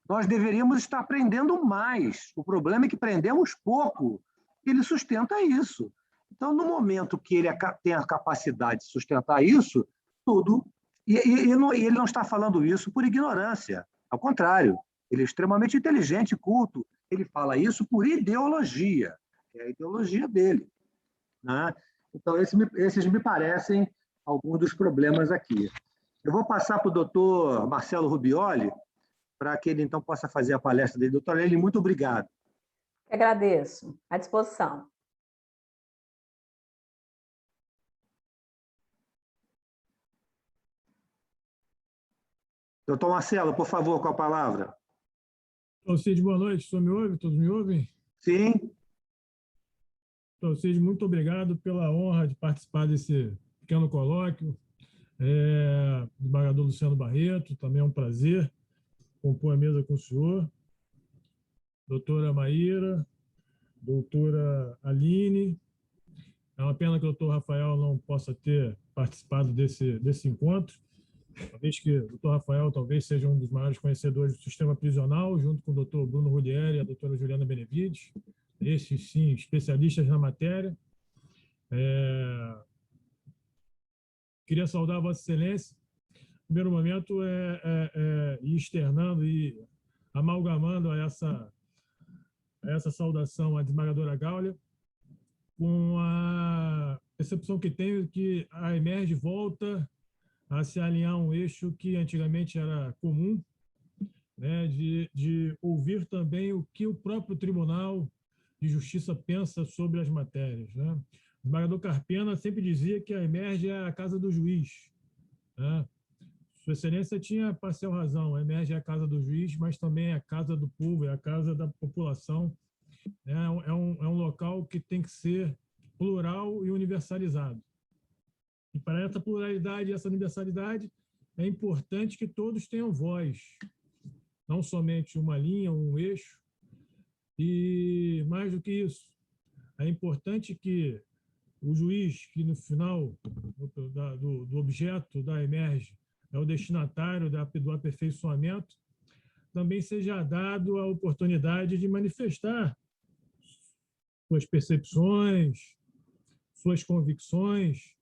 Nós deveríamos estar prendendo mais. O problema é que prendemos pouco. Ele sustenta isso. Então, no momento que ele tem a capacidade de sustentar isso, tudo. E ele não está falando isso por ignorância. Ao contrário, ele é extremamente inteligente e culto. Ele fala isso por ideologia. É a ideologia dele, né? Então, esses me parecem alguns dos problemas aqui. Eu vou passar para o doutor Marcelo Rubioli, para que ele, então, possa fazer a palestra dele. Doutor Lely, muito obrigado. Eu agradeço. À disposição. Doutor Marcelo, por favor, com a palavra. Cid, boa noite. Me ouve? Todos me ouvem? Sim. Cid, muito obrigado pela honra de participar desse pequeno colóquio. Desembargador Luciano Barreto, também é um prazer compor a mesa com o senhor. Doutora Maíra, doutora Aline. É uma pena que o doutor Rafael não possa ter participado desse encontro, uma vez que o doutor Rafael talvez seja um dos maiores conhecedores do sistema prisional, junto com o doutor Bruno Rudieri e a doutora Juliana Benevides, esses, sim, especialistas na matéria. Queria saudar a Vossa Excelência. No primeiro momento, ir externando e amalgamando a essa saudação à desembargadora Gáulia, com a percepção que tenho que a EMERGE volta a se alinhar a um eixo que antigamente era comum, né, de ouvir também o que o próprio Tribunal de Justiça pensa sobre as matérias, né? O desembargador Carpena sempre dizia que a EMERGE é a casa do juiz, né? Sua Excelência tinha parcial razão, a EMERGE é a casa do juiz, mas também é a casa do povo, é a casa da população, né? É um local que tem que ser plural e universalizado. E para essa pluralidade e essa universalidade, é importante que todos tenham voz, não somente uma linha, um eixo. E, mais do que isso, é importante que o juiz, que no final do objeto da EMERGE é o destinatário do aperfeiçoamento, também seja dado a oportunidade de manifestar suas percepções, suas convicções,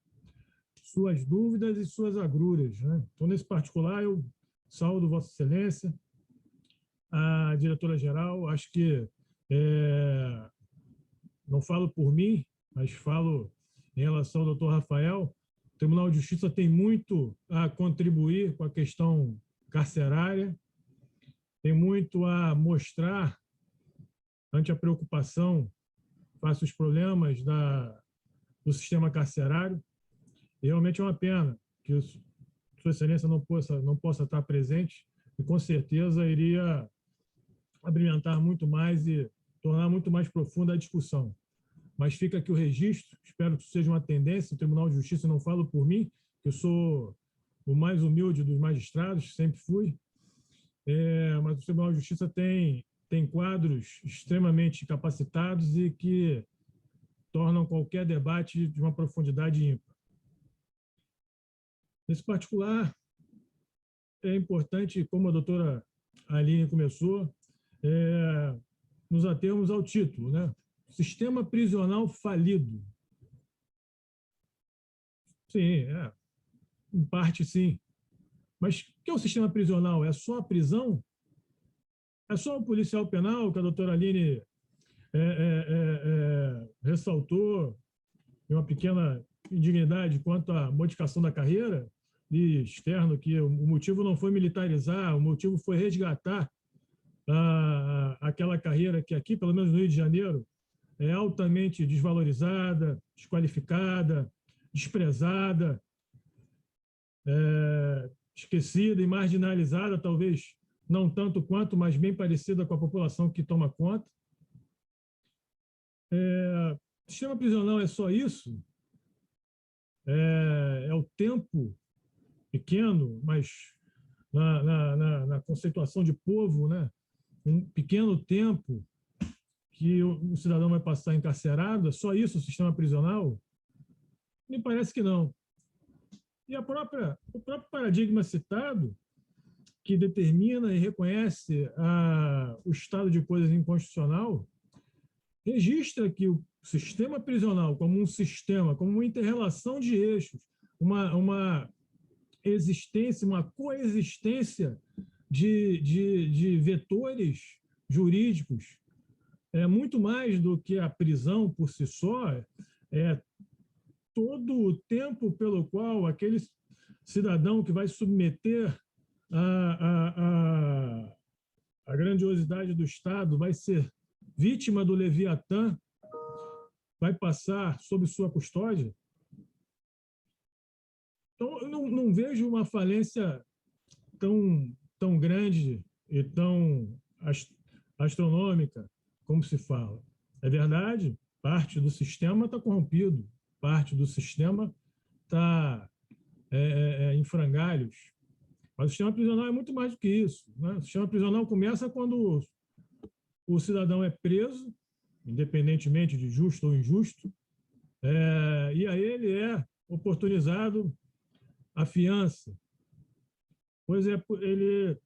suas dúvidas e suas agruras, né? Então, nesse particular, eu saúdo Vossa Excelência, a diretora-geral. Acho que não falo por mim, mas falo em relação ao doutor Rafael. O Tribunal de Justiça tem muito a contribuir com a questão carcerária, tem muito a mostrar ante a preocupação face aos problemas do sistema carcerário. E realmente é uma pena que Sua Excelência não possa estar presente, e com certeza iria abrilhantar muito mais e tornar muito mais profunda a discussão. Mas fica aqui o registro, espero que isso seja uma tendência. O Tribunal de Justiça, não falo por mim, que eu sou o mais humilde dos magistrados, sempre fui, mas o Tribunal de Justiça tem quadros extremamente capacitados e que tornam qualquer debate de uma profundidade ímpar. Nesse particular, é importante, como a doutora Aline começou, nos atermos ao título, né? Sistema prisional falido. Sim, em parte, sim. Mas o que é o sistema prisional? É só a prisão? É só o policial penal, que a doutora Aline ressaltou, uma pequena indignidade quanto à modificação da carreira de externo, que o motivo não foi militarizar, o motivo foi resgatar aquela carreira que aqui, pelo menos no Rio de Janeiro, é altamente desvalorizada, desqualificada, desprezada, esquecida e marginalizada, talvez não tanto quanto, mas bem parecida com a população que toma conta. O sistema prisional é só isso? É o tempo pequeno, mas na conceituação de povo, né? Um pequeno tempo que o cidadão vai passar encarcerado, é só isso o sistema prisional? Me parece que não. E o próprio paradigma citado, que determina e reconhece o estado de coisas inconstitucional, registra que o sistema prisional como um sistema, como uma inter-relação de eixos, uma existência, uma coexistência de vetores jurídicos, é muito mais do que a prisão por si só, é todo o tempo pelo qual aquele cidadão que vai submeter a grandiosidade do Estado, vai ser vítima do Leviatã, vai passar sob sua custódia. Então, eu não vejo uma falência tão grande e tão astronômica como se fala. É verdade, parte do sistema está corrompido, parte do sistema está em frangalhos. Mas o sistema prisional é muito mais do que isso, né? O sistema prisional começa quando o cidadão é preso, independentemente de justo ou injusto, e aí ele é oportunizado a fiança. Pois ele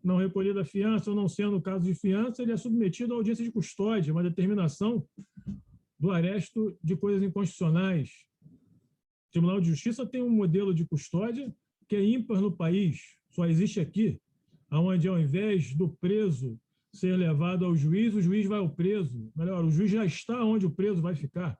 não recolhido a fiança, ou não sendo o caso de fiança, ele é submetido à audiência de custódia, uma determinação do aresto de coisas inconstitucionais. O Tribunal de Justiça tem um modelo de custódia que é ímpar no país, só existe aqui, onde ao invés do preso ser levado ao juiz, o juiz vai ao preso. Melhor, o juiz já está onde o preso vai ficar.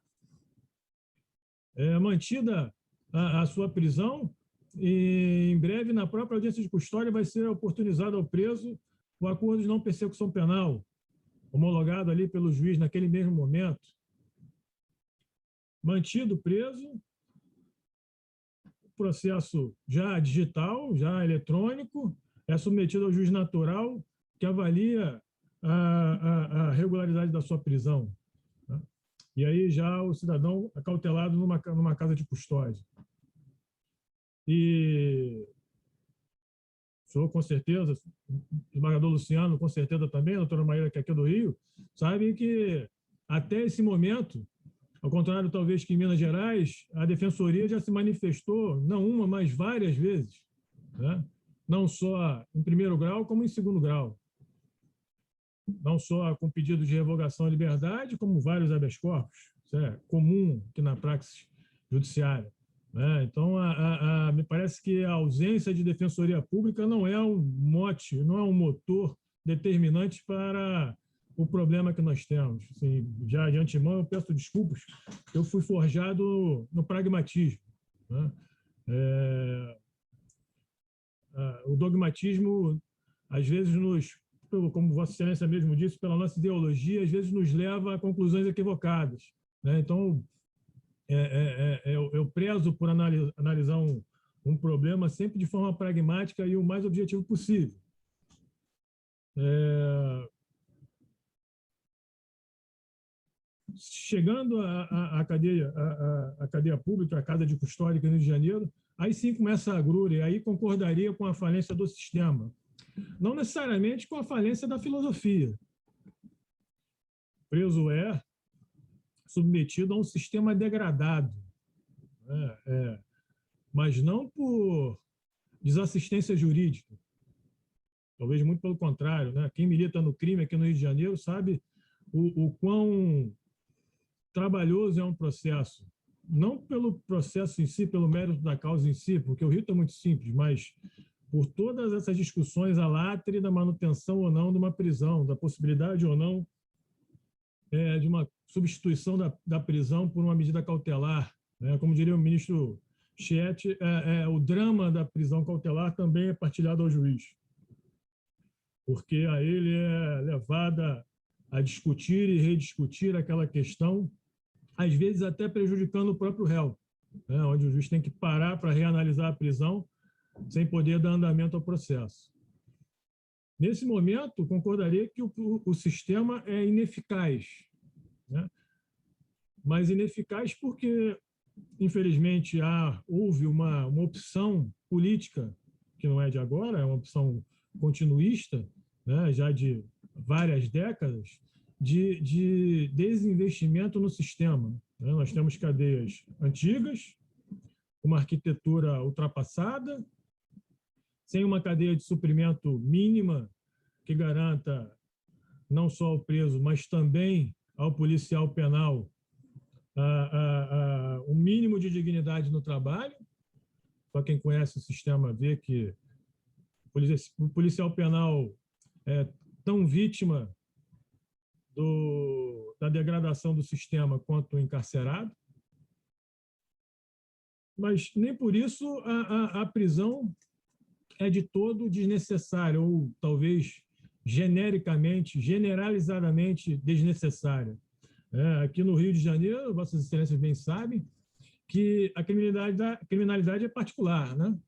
Mantida a sua prisão, e em breve, na própria audiência de custódia, vai ser oportunizado ao preso o acordo de não persecução penal, homologado ali pelo juiz naquele mesmo momento. Mantido preso, processo já digital, já eletrônico, é submetido ao juiz natural, que avalia a regularidade da sua prisão, né? E aí já o cidadão acautelado numa casa de custódia. E o senhor, com certeza, o desembargador Luciano, com certeza também, a doutora Maíra, que é aqui do Rio, sabe que até esse momento, ao contrário talvez que em Minas Gerais, a Defensoria já se manifestou, não uma, mas várias vezes, né? Não só em primeiro grau, como em segundo grau. Não só com pedido de revogação à liberdade, como vários habeas corpus. Isso é comum aqui na praxis judiciária. Então, me parece que a ausência de defensoria pública não é um mote, não é um motor determinante para o problema que nós temos. Assim, já de antemão, eu peço desculpas, eu fui forjado no pragmatismo, né? O dogmatismo, às vezes, como Vossa Excelência mesmo disse, pela nossa ideologia, às vezes nos leva a conclusões equivocadas, né? Então, eu prezo por analisar um problema sempre de forma pragmática e o mais objetivo possível. Chegando à cadeia pública, a casa de custódia aqui no Rio de Janeiro, aí sim começa a agrura, e aí concordaria com a falência do sistema. Não necessariamente com a falência da filosofia. O preso é submetido a um sistema degradado, mas não por desassistência jurídica. Talvez muito pelo contrário, né? Quem milita no crime aqui no Rio de Janeiro sabe o quão trabalhoso é um processo não pelo processo em si, pelo mérito da causa em si, porque o rito é muito simples, mas por todas essas discussões à latre da manutenção ou não de uma prisão, da possibilidade ou não de uma substituição da prisão por uma medida cautelar. Né? Como diria o ministro Chiet, o drama da prisão cautelar também é partilhado ao juiz, porque a ele é levada a discutir e rediscutir aquela questão, às vezes até prejudicando o próprio réu, né? Onde o juiz tem que parar para reanalisar a prisão sem poder dar andamento ao processo. Nesse momento, concordaria que o sistema é ineficaz, né? Mas ineficaz porque, infelizmente, houve uma opção política, que não é de agora, é uma opção continuista, né, já de várias décadas, de desinvestimento no sistema. Né? Nós temos cadeias antigas, uma arquitetura ultrapassada, sem uma cadeia de suprimento mínima que garanta não só ao preso, mas também ao policial penal o mínimo de dignidade no trabalho. Só quem conhece o sistema vê que o policial penal é tão vítima da degradação do sistema quanto o encarcerado. Mas nem por isso a prisão é de todo desnecessária, ou talvez generalizadamente desnecessária. Aqui no Rio de Janeiro, Vossas Excelências bem sabem que a criminalidade é particular, né?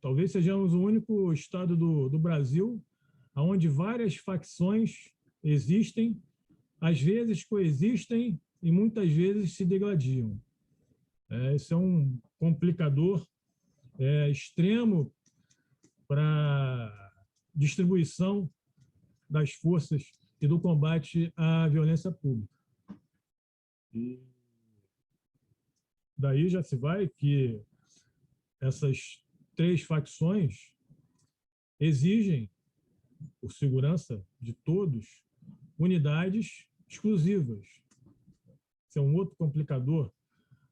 Talvez sejamos o único estado do Brasil onde várias facções existem, às vezes coexistem e muitas vezes se degladiam. Esse é um complicador extremo para a distribuição das forças e do combate à violência pública. E daí já se vai que essas três facções exigem, por segurança de todos, unidades exclusivas. Esse é um outro complicador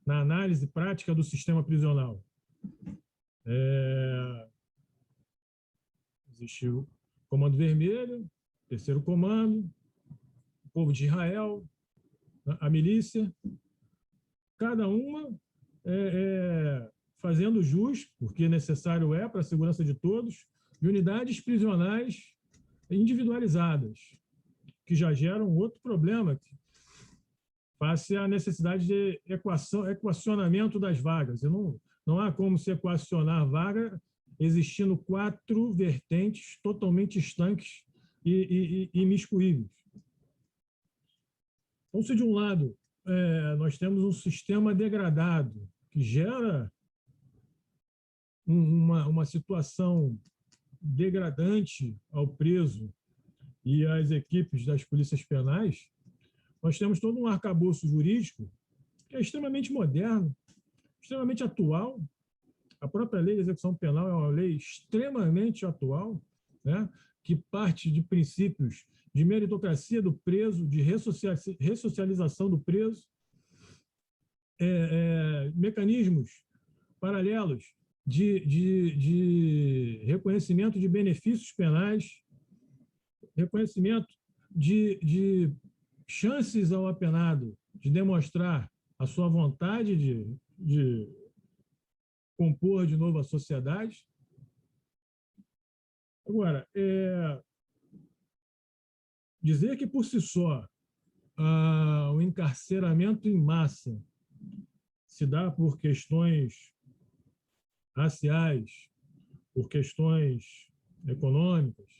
na análise prática do sistema prisional. Existe o Comando Vermelho, Terceiro Comando, o Povo de Israel, a milícia, cada uma fazendo jus, porque necessário para a segurança de todos, de unidades prisionais individualizadas, que já geram outro problema, face à necessidade de equacionamento das vagas. Não há como se equacionar vaga existindo 4 vertentes totalmente estanques e imiscuíveis. Então, se de um lado nós temos um sistema degradado que gera uma situação degradante ao preso e às equipes das polícias penais, nós temos todo um arcabouço jurídico que é extremamente moderno, extremamente atual. A própria lei de execução penal é uma lei extremamente atual, né, que parte de princípios de meritocracia do preso, de ressocialização do preso, mecanismos paralelos de reconhecimento de benefícios penais, reconhecimento de chances ao apenado de demonstrar a sua vontade de compor de novo a sociedade. Agora, dizer que, por si só, o encarceramento em massa se dá por questões raciais, por questões econômicas,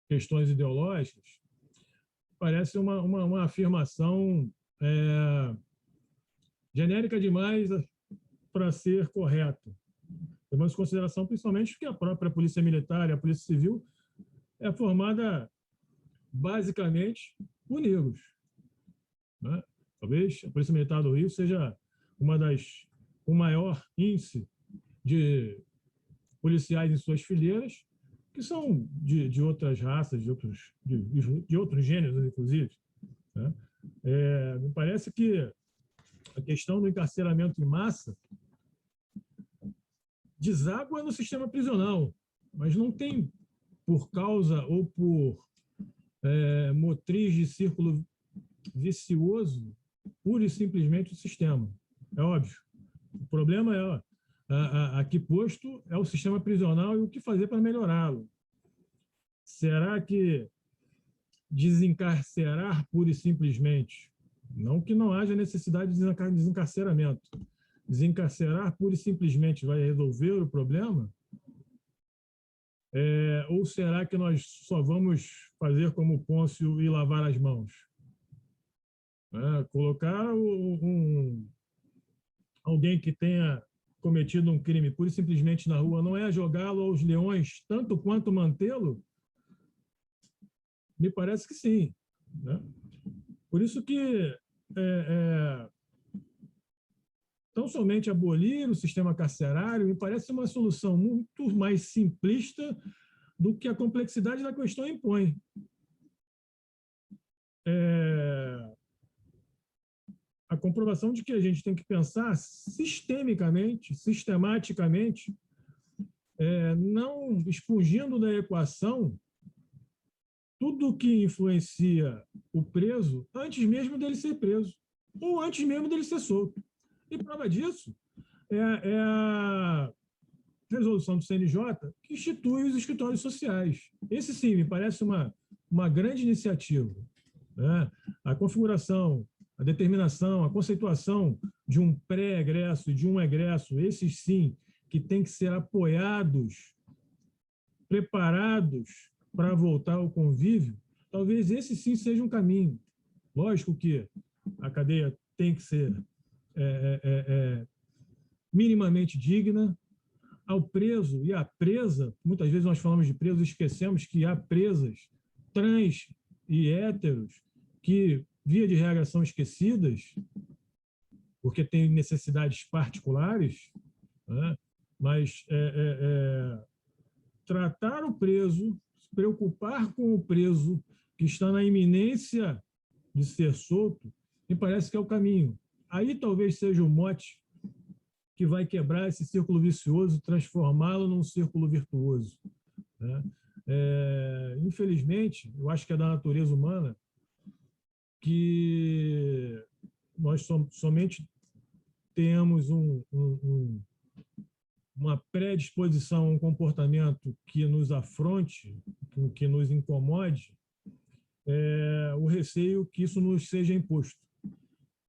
questões ideológicas, parece uma afirmação genérica demais para ser correta. Levando em consideração, principalmente, que a própria Polícia Militar e a Polícia Civil é formada basicamente por negros, né? Talvez a Polícia Militar do Rio seja o maior índice de policiais em suas fileiras, que são de outras raças, de outros gêneros, inclusive, né? Me parece que a questão do encarceramento em massa deságua no sistema prisional, mas não tem, por causa ou por motriz de círculo vicioso, pura e simplesmente o sistema. É óbvio. O problema aqui posto é o sistema prisional e o que fazer para melhorá-lo. Será que desencarcerar pura e simplesmente, não que não haja necessidade de desencarceramento, desencarcerar pura e simplesmente vai resolver o problema? Ou será que nós só vamos fazer como Pôncio e lavar as mãos? Colocar alguém que tenha cometido um crime pura e simplesmente na rua não é jogá-lo aos leões tanto quanto mantê-lo? Me parece que sim, né? Por isso que tão somente abolir o sistema carcerário me parece uma solução muito mais simplista do que a complexidade da questão impõe. A comprovação de que a gente tem que pensar sistematicamente, não expungindo da equação tudo que influencia o preso antes mesmo dele ser preso, ou antes mesmo dele ser solto. E prova disso é a resolução do CNJ que institui os escritórios sociais. Esse, sim, me parece uma grande iniciativa, né? A configuração, a determinação, a conceituação de um pré-egresso e de um egresso, esses, sim, que têm que ser apoiados, preparados para voltar ao convívio, talvez esse sim seja um caminho. Lógico que a cadeia tem que ser minimamente digna. Ao preso e à presa, muitas vezes nós falamos de presos e esquecemos que há presas trans e héteros que, via de regra, são esquecidas porque têm necessidades particulares, né? Mas tratar o preso, se preocupar com o preso que está na iminência de ser solto, me parece que é o caminho. Aí talvez seja o mote que vai quebrar esse círculo vicioso e transformá-lo num círculo virtuoso, né? Infelizmente, eu acho que é da natureza humana que nós somente temos uma predisposição a um comportamento que nos afronte, que nos incomode, o receio que isso nos seja imposto.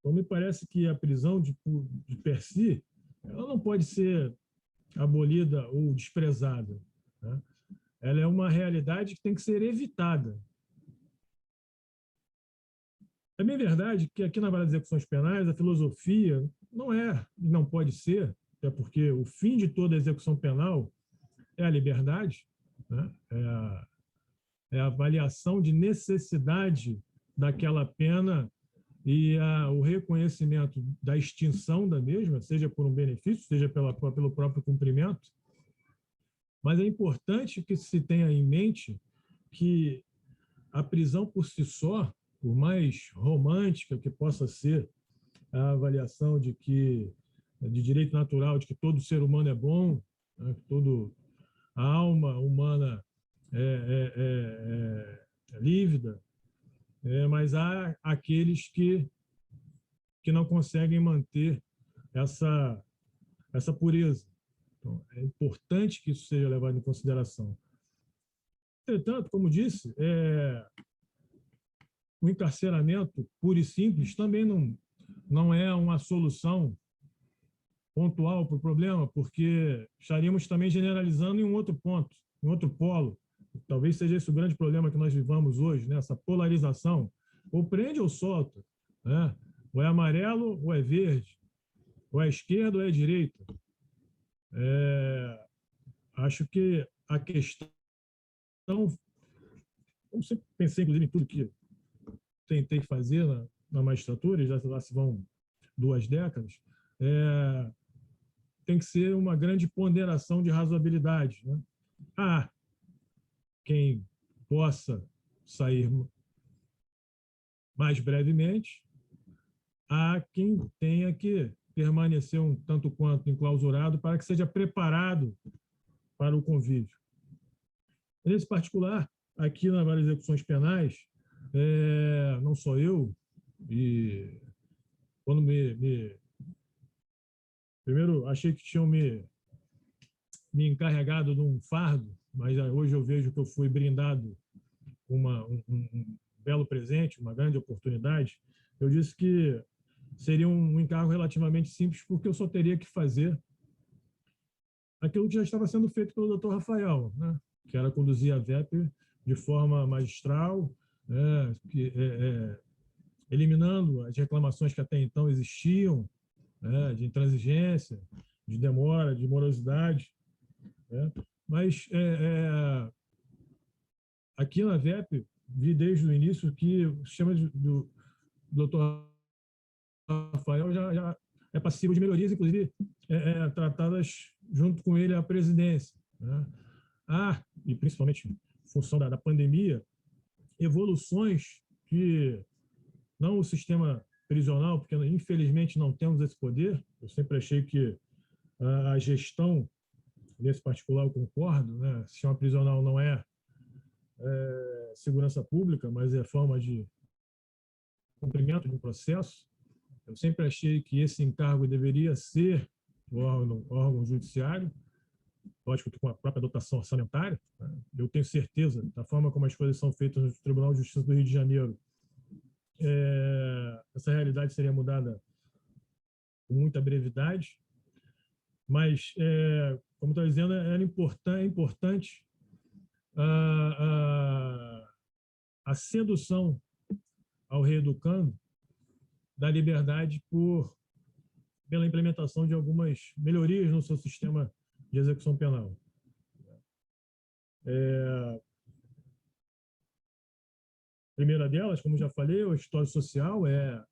Então, me parece que a prisão de per si, ela não pode ser abolida ou desprezada, né? Ela é uma realidade que tem que ser evitada. É bem verdade que aqui na Vara das Execuções Penais a filosofia não pode ser, até porque o fim de toda execução penal é a liberdade, né? É a avaliação de necessidade daquela pena e o reconhecimento da extinção da mesma, seja por um benefício, seja pelo próprio cumprimento. Mas é importante que se tenha em mente que a prisão por si só, por mais romântica que possa ser a avaliação de direito natural, de que todo ser humano é bom, né, que a alma humana é lívida, mas há aqueles que não conseguem manter essa pureza. Então, é importante que isso seja levado em consideração. Entretanto, como disse, o encarceramento puro e simples também não é uma solução pontual para o problema, porque estaríamos também generalizando em um outro ponto, em outro polo. Talvez seja esse o grande problema que nós vivamos hoje, né? Essa polarização. Ou prende ou solta, né? Ou é amarelo ou é verde, ou é esquerda ou é direita. Acho que a questão, eu sempre pensei, inclusive, em tudo que tentei fazer na magistratura, já lá se vão 2 décadas, tem que ser uma grande ponderação de razoabilidade, né? Quem possa sair mais brevemente, há quem tenha que permanecer um tanto quanto enclausurado para que seja preparado para o convívio. Nesse particular, aqui na Vara de Execuções Penais, não só eu, e quando primeiro achei que tinham me encarregado de um fardo, mas hoje eu vejo que eu fui brindado com um belo presente, uma grande oportunidade. Eu disse que seria um encargo relativamente simples, porque eu só teria que fazer aquilo que já estava sendo feito pelo Dr. Rafael, né? Que era conduzir a VEP de forma magistral, né? Eliminando as reclamações que até então existiam, né? De intransigência, de demora, de morosidade, né? Mas aqui na VEP, vi desde o início que o sistema do Dr. Rafael já é passível de melhorias, inclusive tratadas junto com ele a presidência, né? E principalmente em função da pandemia, evoluções que não o sistema prisional, porque infelizmente não temos esse poder. Eu sempre achei que a gestão, nesse particular eu concordo, né? O sistema prisional não é segurança pública, mas é forma de cumprimento de um processo. Eu sempre achei que esse encargo deveria ser o órgão judiciário, lógico que com a própria dotação orçamentária, né? Eu tenho certeza, da forma como as coisas são feitas no Tribunal de Justiça do Rio de Janeiro, essa realidade seria mudada com muita brevidade, mas, como estou dizendo, é importante a sedução ao reeducando da liberdade pela implementação de algumas melhorias no seu sistema de execução penal. A primeira delas, como já falei, o história social é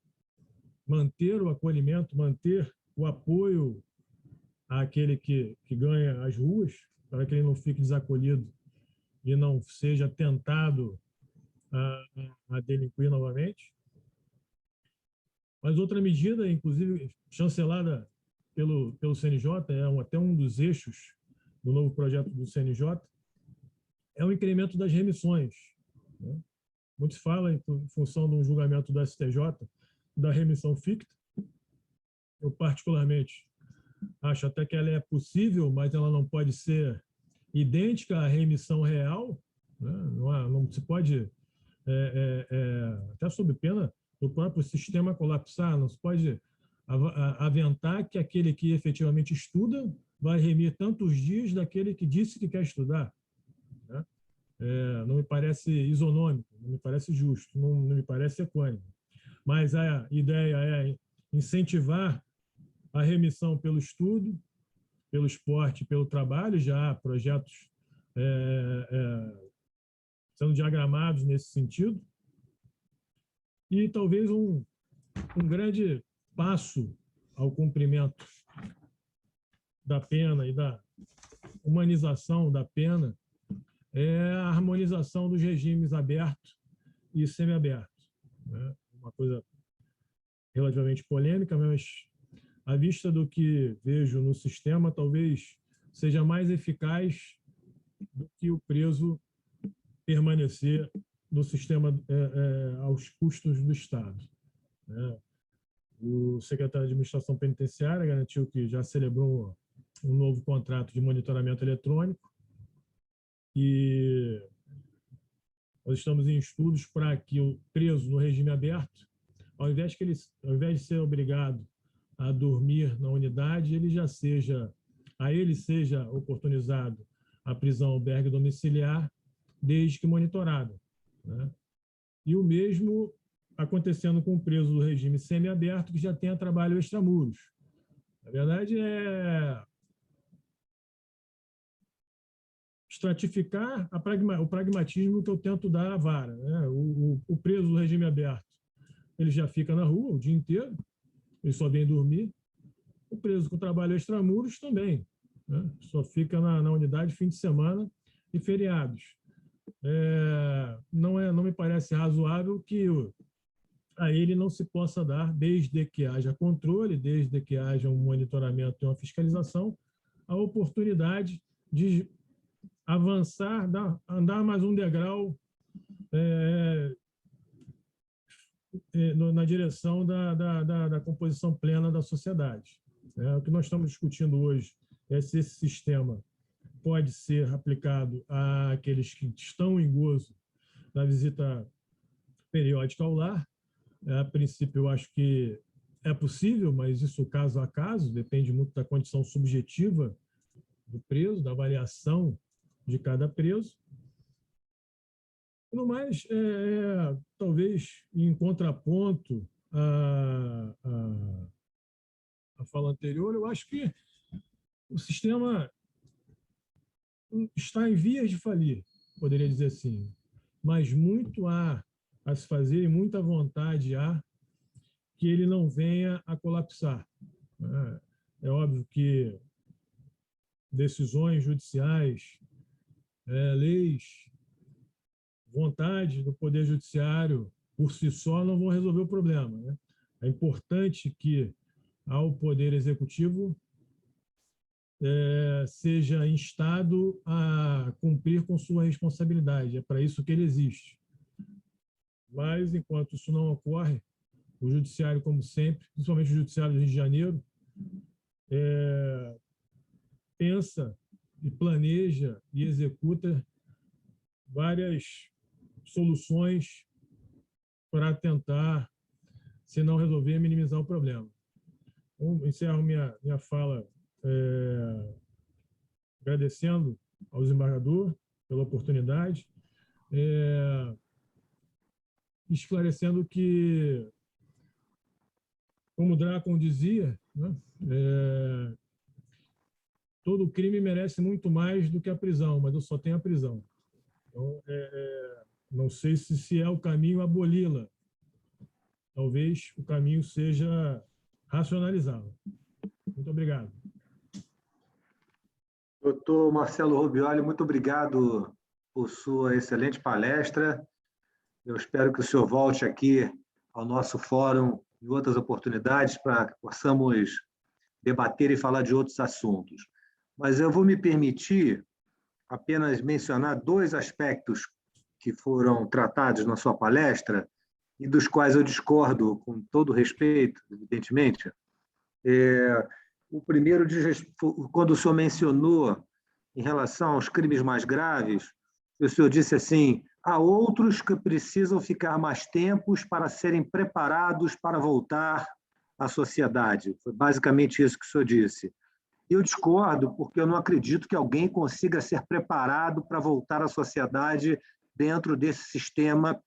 manter o acolhimento, manter o apoio àquele que ganha as ruas, para que ele não fique desacolhido e não seja tentado a delinquir novamente. Mas outra medida, inclusive chancelada pelo CNJ, até um dos eixos do novo projeto do CNJ, é o incremento das remissões, né? Muitos falam, em função de um julgamento do STJ, da remissão ficta. Eu, particularmente, acho até que ela é possível, mas ela não pode ser idêntica à remissão real, né? Não se pode, até sob pena do próprio sistema colapsar, não se pode aventar que aquele que efetivamente estuda vai remir tantos dias daquele que disse que quer estudar, né? Não me parece isonômico, não me parece justo, não me parece equânime. Mas a ideia é incentivar a remissão pelo estudo, pelo esporte, pelo trabalho. Já há projetos sendo diagramados nesse sentido. E talvez um grande passo ao cumprimento da pena e da humanização da pena é a harmonização dos regimes aberto e semiaberto, né? Uma coisa relativamente polêmica, mas à vista do que vejo no sistema, talvez seja mais eficaz do que o preso permanecer no sistema aos custos do Estado, né? O secretário de Administração Penitenciária garantiu que já celebrou um novo contrato de monitoramento eletrônico e nós estamos em estudos para que o preso no regime aberto, ao invés de ser obrigado a dormir na unidade, ele seja oportunizado a prisão albergue domiciliar, desde que monitorada, né? E o mesmo acontecendo com o preso do regime semiaberto, que já tenha trabalho extramuros. Na verdade, é estratificar o pragmatismo que eu tento dar à vara, né? O preso do regime aberto, ele já fica na rua o dia inteiro, ele só vem dormir. O preso com trabalho extramuros também, né? Só fica na unidade fim de semana e feriados. Não me parece razoável que a ele não se possa dar, desde que haja controle, desde que haja um monitoramento e uma fiscalização, a oportunidade de avançar, andar mais um degrau na direção da composição plena da sociedade. O que nós estamos discutindo hoje é se esse sistema pode ser aplicado àqueles que estão em gozo da visita periódica ao lar. A princípio, eu acho que é possível, mas isso caso a caso, depende muito da condição subjetiva do preso, da avaliação de cada preso. No mais, talvez em contraponto à fala anterior, eu acho que o sistema está em vias de falir, poderia dizer assim, mas muito há a se fazer e muita vontade há que ele não venha a colapsar. É óbvio que decisões judiciais, leis, vontade do Poder Judiciário, por si só, não vão resolver o problema. É importante que, ao Poder Executivo, seja instado a cumprir com sua responsabilidade. É para isso que ele existe. Mas, enquanto isso não ocorre, o Judiciário, como sempre, principalmente o Judiciário do Rio de Janeiro, pensa e planeja e executa várias soluções para tentar, se não resolver, minimizar o problema. Então, encerro minha fala agradecendo ao desembargador pela oportunidade, esclarecendo que, como Drácon dizia, todo crime merece muito mais do que a prisão, mas eu só tenho a prisão. Então, não sei se é o caminho aboli-la. Talvez o caminho seja racionalizá-la. Muito obrigado. Doutor Marcelo Rubioli, muito obrigado por sua excelente palestra. Eu espero que o senhor volte aqui ao nosso fórum em outras oportunidades para que possamos debater e falar de outros assuntos. Mas eu vou me permitir apenas mencionar dois aspectos que foram tratados na sua palestra e dos quais eu discordo com todo respeito, evidentemente. O primeiro, quando o senhor mencionou em relação aos crimes mais graves, o senhor disse assim: há outros que precisam ficar mais tempos para serem preparados para voltar à sociedade. Foi basicamente isso que o senhor disse. Eu discordo, porque eu não acredito que alguém consiga ser preparado para voltar à sociedade dentro desse sistema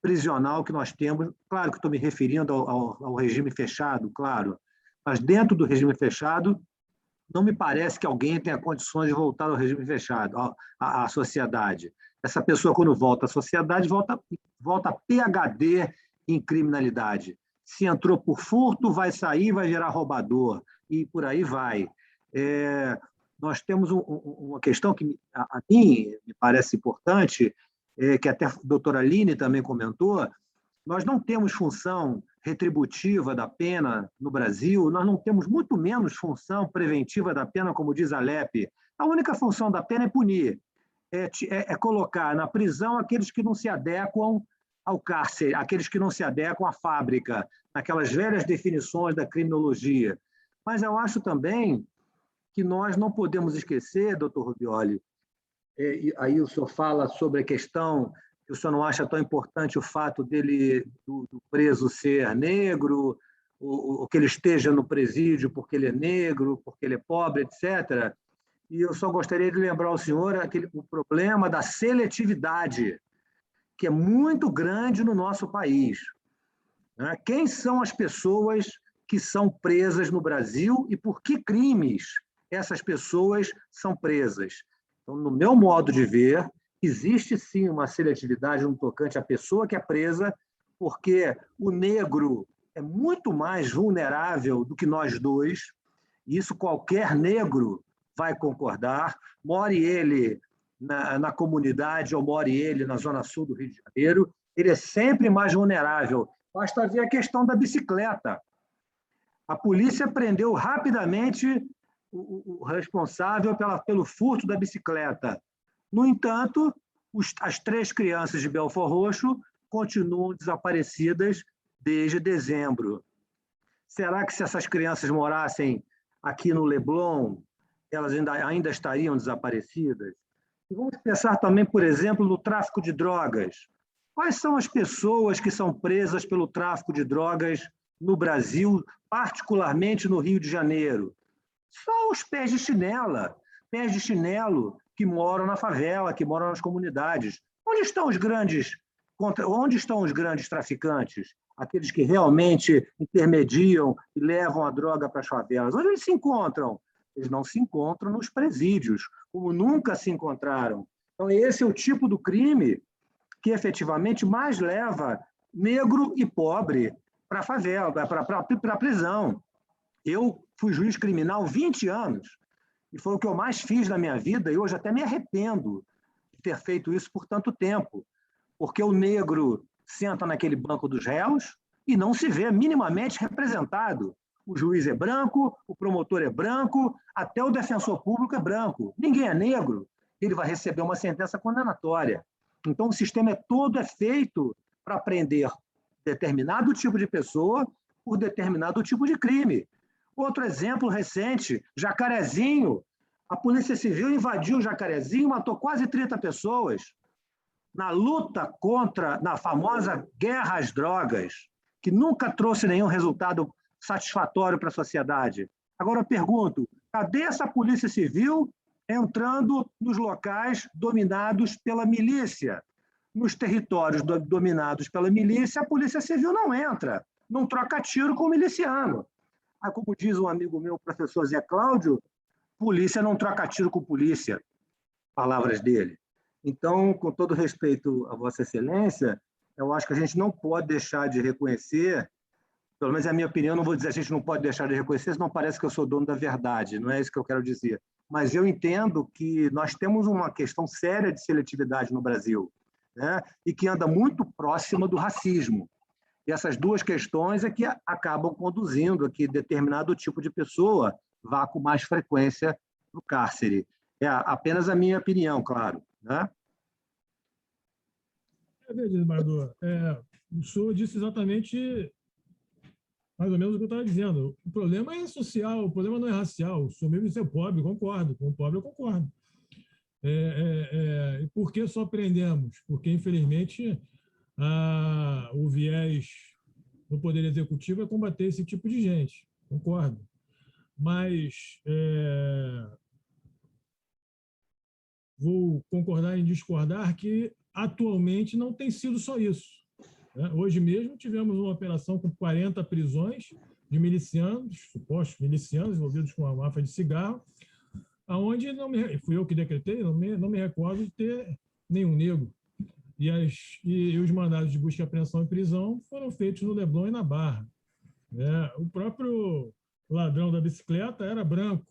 prisional que nós temos. Claro que estou me referindo ao regime fechado, claro, mas dentro do regime fechado, não me parece que alguém tenha condições de voltar ao regime fechado, à sociedade. Essa pessoa, quando volta à sociedade, volta PhD em criminalidade. Se entrou por furto, vai sair, vai virar roubador, e por aí vai. Nós temos uma questão que, a mim, me parece importante, que até a doutora Aline também comentou. Nós não temos função retributiva da pena no Brasil, nós não temos muito menos função preventiva da pena, como diz a LEP. A única função da pena é punir, é colocar na prisão aqueles que não se adequam ao cárcere, aqueles que não se adequam à fábrica, naquelas velhas definições da criminologia. Mas eu acho também que nós não podemos esquecer, doutor Rubioli, aí o senhor fala sobre a questão que o senhor não acha tão importante o fato do preso ser negro, ou que ele esteja no presídio porque ele é negro, porque ele é pobre, etc. E eu só gostaria de lembrar ao senhor o problema da seletividade, que é muito grande no nosso país. Quem são as pessoas que são presas no Brasil e por que crimes essas pessoas são presas? Então, no meu modo de ver, existe sim uma seletividade no tocante à pessoa que é presa, porque o negro é muito mais vulnerável do que nós dois, e isso qualquer negro vai concordar, more ele na comunidade ou more ele na zona sul do Rio de Janeiro, ele é sempre mais vulnerável Basta ver a questão da bicicleta. A polícia prendeu rapidamente o responsável pelo furto da bicicleta. No entanto, as 3 crianças de Belford Roxo continuam desaparecidas desde dezembro. Será que se essas crianças morassem aqui no Leblon, elas ainda estariam desaparecidas? E vamos pensar também, por exemplo, no tráfico de drogas. Quais são as pessoas que são presas pelo tráfico de drogas no Brasil, particularmente no Rio de Janeiro? Só os pés de chinelo que moram na favela, que moram nas comunidades. Onde estão os grandes traficantes? Aqueles que realmente intermediam e levam a droga para as favelas. Onde eles se encontram? Eles não se encontram nos presídios, como nunca se encontraram. Então, esse é o tipo do crime que efetivamente mais leva negro e pobre para a favela, para a prisão. Eu fui juiz criminal 20 anos, e foi o que eu mais fiz na minha vida, e hoje até me arrependo de ter feito isso por tanto tempo, porque o negro senta naquele banco dos réus e não se vê minimamente representado. O juiz é branco, o promotor é branco, até o defensor público é branco. Ninguém é negro, ele vai receber uma sentença condenatória. Então, o sistema todo é feito para prender determinado tipo de pessoa por determinado tipo de crime. Outro exemplo recente, Jacarezinho. A Polícia Civil invadiu Jacarezinho, matou quase 30 pessoas na luta na famosa guerra às drogas, que nunca trouxe nenhum resultado satisfatório para a sociedade. Agora eu pergunto, cadê essa Polícia Civil entrando nos locais dominados pela milícia? Nos territórios dominados pela milícia, a Polícia Civil não entra, não troca tiro com o miliciano. Como diz um amigo meu, o professor Zé Cláudio, polícia não troca tiro com polícia, palavras dele. Então, com todo respeito a Vossa Excelência, eu acho que a gente não pode deixar de reconhecer, pelo menos é a minha opinião, não vou dizer a gente não pode deixar de reconhecer, senão parece que eu sou dono da verdade, não é isso que eu quero dizer. Mas eu entendo que nós temos uma questão séria de seletividade no Brasil, né? E que anda muito próxima do racismo. E essas duas questões é que acabam conduzindo a que determinado tipo de pessoa vá com mais frequência para o cárcere. É apenas a minha opinião, claro, né? Desembargador, o senhor disse exatamente mais ou menos o que eu estava dizendo. O problema é social, o problema não é racial. O senhor mesmo disse pobre, concordo. Com o pobre eu concordo. E por que só prendemos? Porque, infelizmente, o viés do Poder Executivo é combater esse tipo de gente. Concordo. Mas vou concordar em discordar que atualmente não tem sido só isso. Hoje mesmo tivemos uma operação com 40 prisões de milicianos, supostos milicianos envolvidos com a máfia de cigarro, aonde fui eu que decretei, não me recordo de ter nenhum negro. E os mandados de busca e apreensão e prisão foram feitos no Leblon e na Barra. O próprio ladrão da bicicleta era branco.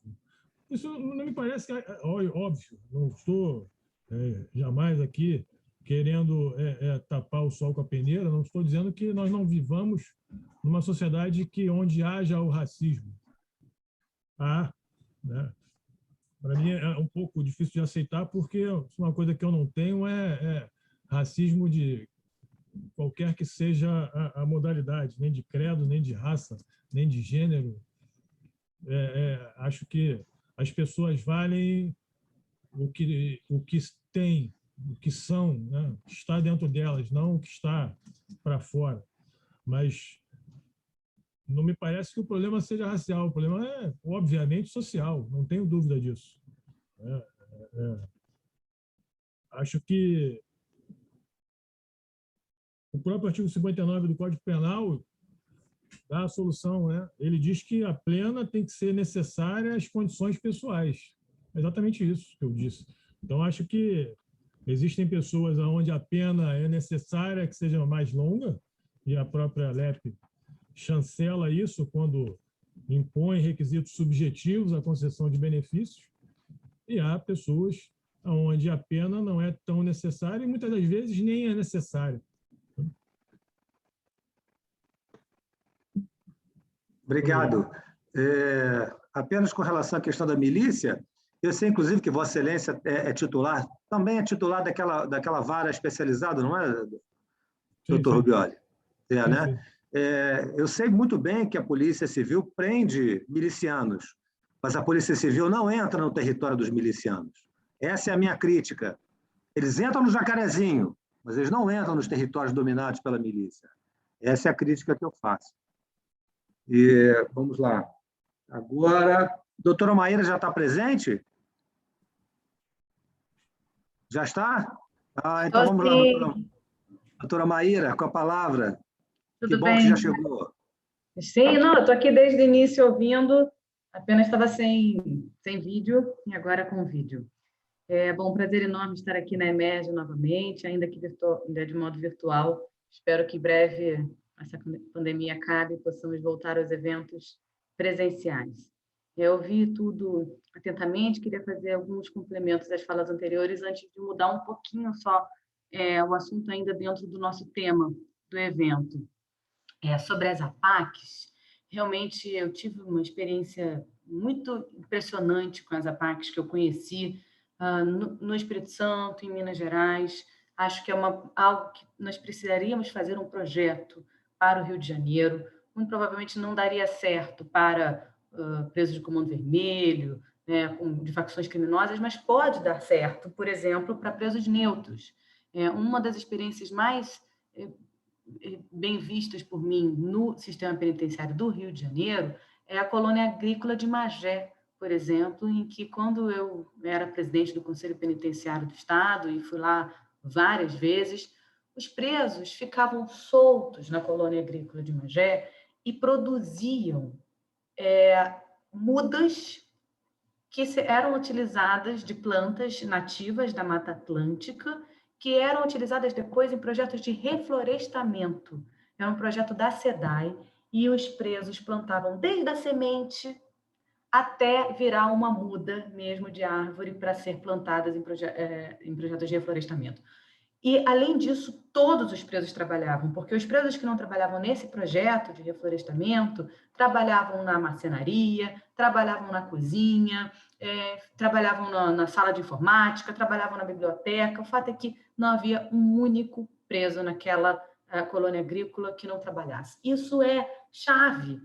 Isso não me parece que óbvio, não estou jamais aqui querendo tapar o sol com a peneira, não estou dizendo que nós não vivamos numa sociedade onde haja o racismo. Né? Para mim é um pouco difícil de aceitar, porque uma coisa que eu não tenho é racismo de qualquer que seja a modalidade, nem de credo, nem de raça, nem de gênero. Acho que as pessoas valem o que têm, o que são, né? Que está dentro delas, não o que está para fora. Mas não me parece que o problema seja racial, o problema é, obviamente, social, não tenho dúvida disso. Acho que o próprio artigo 59 do Código Penal dá a solução, né? Ele diz que a pena tem que ser necessária às condições pessoais. É exatamente isso que eu disse. Então, acho que existem pessoas onde a pena é necessária que seja mais longa, e a própria LEP chancela isso quando impõe requisitos subjetivos à concessão de benefícios, e há pessoas onde a pena não é tão necessária e muitas das vezes nem é necessária. Obrigado. Apenas com relação à questão da milícia, eu sei, inclusive, que Vossa Excelência é titular, também é titular daquela vara especializada, não é, doutor Rubioli? Né? Eu sei muito bem que a Polícia Civil prende milicianos, mas a Polícia Civil não entra no território dos milicianos. Essa é a minha crítica. Eles entram no Jacarezinho, mas eles não entram nos territórios dominados pela milícia. Essa é a crítica que eu faço. E vamos lá. Agora, doutora Maíra já está presente? Já está? Então vamos lá, doutora Maíra, com a palavra. Tudo que bom bem. que você já chegou. Sim, não, eu estou aqui desde o início ouvindo, apenas estava sem vídeo e agora com vídeo. É bom, prazer enorme estar aqui na EMERGE novamente, ainda que de modo virtual. Espero que em breve essa pandemia acabe e possamos voltar aos eventos presenciais. Eu ouvi tudo atentamente, queria fazer alguns complementos às falas anteriores antes de mudar um pouquinho só o assunto ainda dentro do nosso tema do evento. Sobre as APACs, realmente eu tive uma experiência muito impressionante com as APACs que eu conheci no Espírito Santo, em Minas Gerais. Acho que é algo que nós precisaríamos fazer um projeto para o Rio de Janeiro. Muito provavelmente não daria certo para presos de Comando Vermelho, né, de facções criminosas, mas pode dar certo, por exemplo, para presos neutros. Uma das experiências mais bem vistas por mim no sistema penitenciário do Rio de Janeiro é a colônia agrícola de Magé, por exemplo, em que quando eu era presidente do Conselho Penitenciário do Estado e fui lá várias vezes, os presos ficavam soltos na colônia agrícola de Magé e produziam mudas que eram utilizadas de plantas nativas da Mata Atlântica, que eram utilizadas depois em projetos de reflorestamento. Era um projeto da SEDAI, e os presos plantavam desde a semente até virar uma muda mesmo de árvore para ser plantadas em projetos de reflorestamento. E, além disso, todos os presos trabalhavam, porque os presos que não trabalhavam nesse projeto de reflorestamento trabalhavam na marcenaria, trabalhavam na cozinha, trabalhavam na sala de informática, trabalhavam na biblioteca. O fato é que não havia um único preso naquela colônia agrícola que não trabalhasse. Isso é chave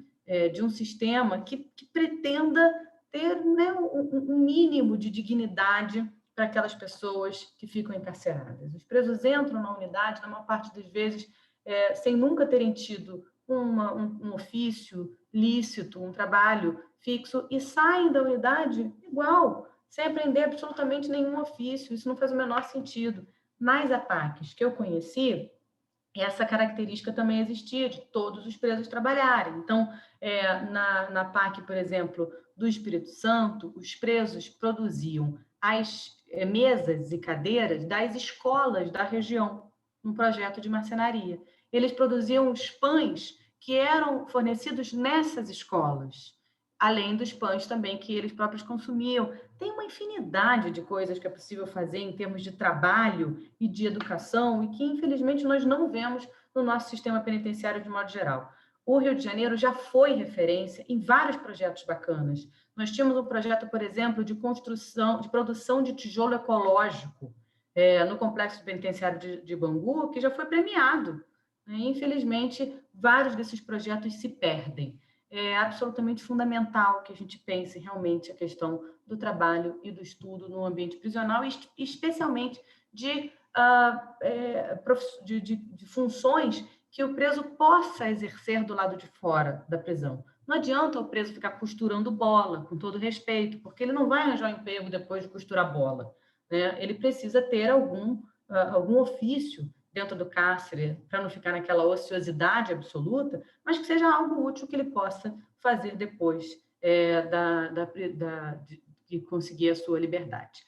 de um sistema que pretenda ter, né, um mínimo de dignidade para aquelas pessoas que ficam encarceradas. Os presos entram na unidade, na maior parte das vezes, sem nunca terem tido um ofício lícito, um trabalho fixo, e saem da unidade igual, sem aprender absolutamente nenhum ofício. Isso não faz o menor sentido. Nas APACs que eu conheci, essa característica também existia, de todos os presos trabalharem. Então, na PAC, por exemplo, do Espírito Santo, os presos produziam as mesas e cadeiras das escolas da região, um projeto de marcenaria. Eles produziam os pães que eram fornecidos nessas escolas, além dos pães também que eles próprios consumiam. Tem uma infinidade de coisas que é possível fazer em termos de trabalho e de educação e que, infelizmente, nós não vemos no nosso sistema penitenciário de modo geral. O Rio de Janeiro já foi referência em vários projetos bacanas. Nós tínhamos um projeto, por exemplo, de produção de tijolo ecológico no complexo penitenciário de Bangu, que já foi premiado. Infelizmente, vários desses projetos se perdem. É absolutamente fundamental que a gente pense realmente a questão do trabalho e do estudo no ambiente prisional, especialmente de funções que o preso possa exercer do lado de fora da prisão. Não adianta o preso ficar costurando bola, com todo respeito, porque ele não vai arranjar um emprego depois de costurar bola, né? Ele precisa ter algum ofício dentro do cárcere, para não ficar naquela ociosidade absoluta, mas que seja algo útil que ele possa fazer depois de conseguir a sua liberdade.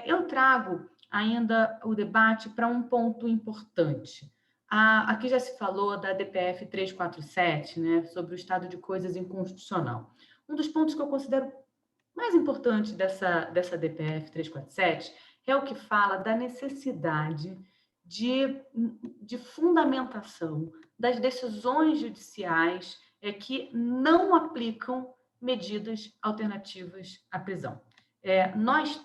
Eu trago ainda o debate para um ponto importante. Aqui já se falou da DPF 347, né, sobre o estado de coisas inconstitucional. Um dos pontos que eu considero mais importante dessa DPF 347 é o que fala da necessidade de fundamentação das decisões judiciais que não aplicam medidas alternativas à prisão.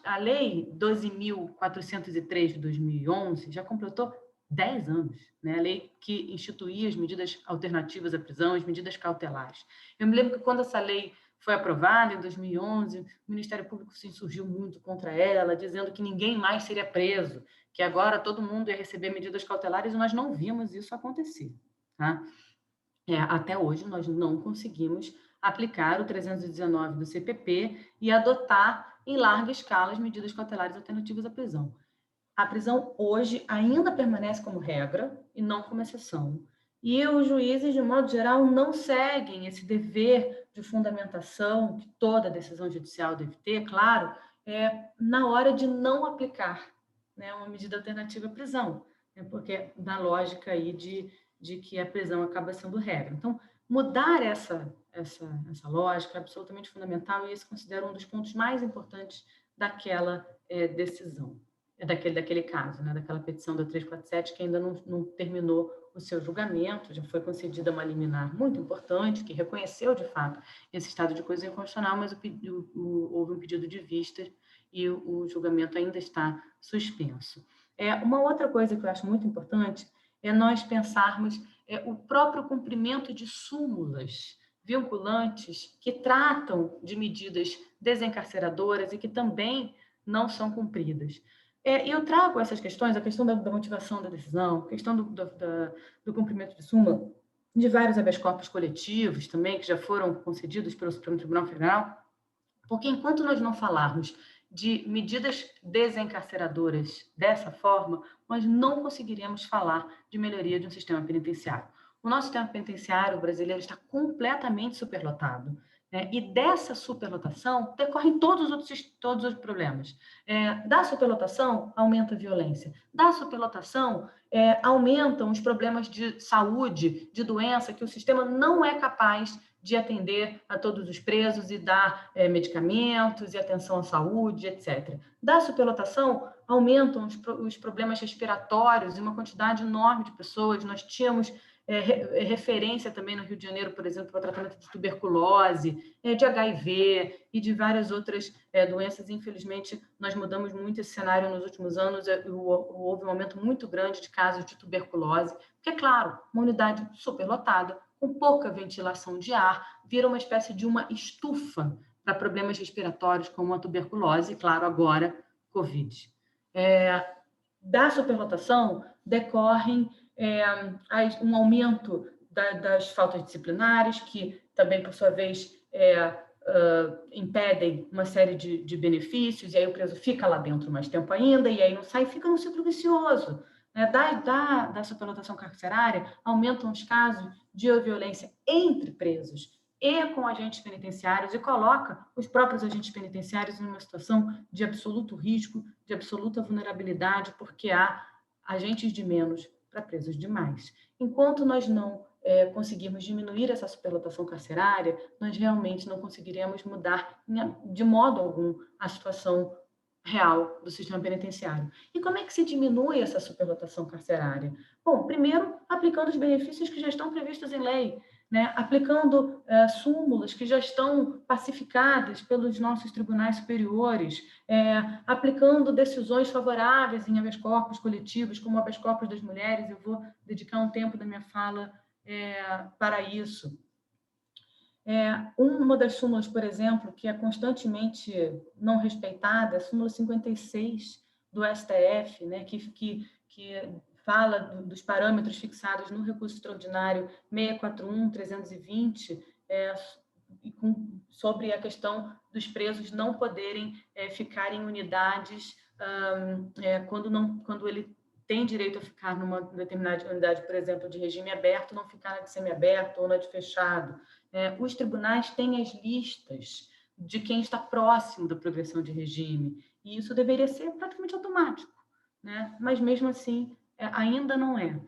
A Lei 12.403 de 2011 já completou 10 anos, né? A lei que instituía as medidas alternativas à prisão, as medidas cautelares. Eu me lembro que quando essa lei foi aprovada em 2011, o Ministério Público se insurgiu muito contra ela, dizendo que ninguém mais seria preso, que agora todo mundo ia receber medidas cautelares, e nós não vimos isso acontecer, tá? Até hoje, nós não conseguimos aplicar o 319 do CPP e adotar em larga escala as medidas cautelares alternativas à prisão. A prisão hoje ainda permanece como regra e não como exceção. E os juízes, de modo geral, não seguem esse dever de fundamentação que toda decisão judicial deve ter, claro, na hora de não aplicar, né, uma medida alternativa à prisão, né, porque na lógica aí de que a prisão acaba sendo regra. Então, mudar essa lógica é absolutamente fundamental e esse considero um dos pontos mais importantes daquela decisão, daquele caso, né, daquela petição da 347, que ainda não terminou o seu julgamento, já foi concedida uma liminar muito importante, que reconheceu, de fato, esse estado de coisa inconstitucional, mas houve um pedido de vista e o julgamento ainda está suspenso. Uma outra coisa que eu acho muito importante é nós pensarmos o próprio cumprimento de súmulas vinculantes que tratam de medidas desencarceradoras e que também não são cumpridas. Eu trago essas questões, a questão da motivação da decisão, a questão do cumprimento de súmula, de vários habeas corpus coletivos também, que já foram concedidos pelo Supremo Tribunal Federal, porque enquanto nós não falarmos de medidas desencarceradoras dessa forma, nós não conseguiremos falar de melhoria de um sistema penitenciário. O nosso sistema penitenciário brasileiro está completamente superlotado, né? E dessa superlotação decorrem todos os problemas. Da superlotação, aumenta a violência. Da superlotação, aumentam os problemas de saúde, de doença, que o sistema não é capaz de atender a todos os presos e dar medicamentos e atenção à saúde, etc. Da superlotação, aumentam os problemas respiratórios e uma quantidade enorme de pessoas. Nós tínhamos referência também no Rio de Janeiro, por exemplo, para o tratamento de tuberculose, de HIV e de várias outras doenças. Infelizmente, nós mudamos muito esse cenário nos últimos anos. Houve um aumento muito grande de casos de tuberculose, porque, é claro, uma unidade superlotada, com pouca ventilação de ar, vira uma espécie de uma estufa para problemas respiratórios, como a tuberculose e, claro, agora, Covid. Da superlotação decorrem um aumento das faltas disciplinares, que também, por sua vez, impedem uma série de benefícios, e aí o preso fica lá dentro mais tempo ainda, e aí não sai, fica num ciclo vicioso. Da superlotação carcerária, aumentam os casos de violência entre presos e com agentes penitenciários, e coloca os próprios agentes penitenciários em uma situação de absoluto risco, de absoluta vulnerabilidade, porque há agentes de menos para presos de mais. Enquanto nós não conseguirmos diminuir essa superlotação carcerária, nós realmente não conseguiremos mudar de modo algum a situação real do sistema penitenciário. E como é que se diminui essa superlotação carcerária? Bom, primeiro, aplicando os benefícios que já estão previstos em lei, né? Aplicando súmulas que já estão pacificadas pelos nossos tribunais superiores, aplicando decisões favoráveis em habeas corpus coletivos, como o habeas corpus das mulheres. Eu vou dedicar um tempo da minha fala para isso. Uma das súmulas, por exemplo, que é constantemente não respeitada, é a súmula 56 do STF, né, que fala dos parâmetros fixados no recurso extraordinário 641/320, sobre a questão dos presos não poderem ficar em unidades quando ele tem direito a ficar numa determinada unidade, por exemplo, de regime aberto, não ficar na de semiaberto ou na de fechado. Os tribunais têm as listas de quem está próximo da progressão de regime, e isso deveria ser praticamente automático, né? Mas, mesmo assim, ainda não é.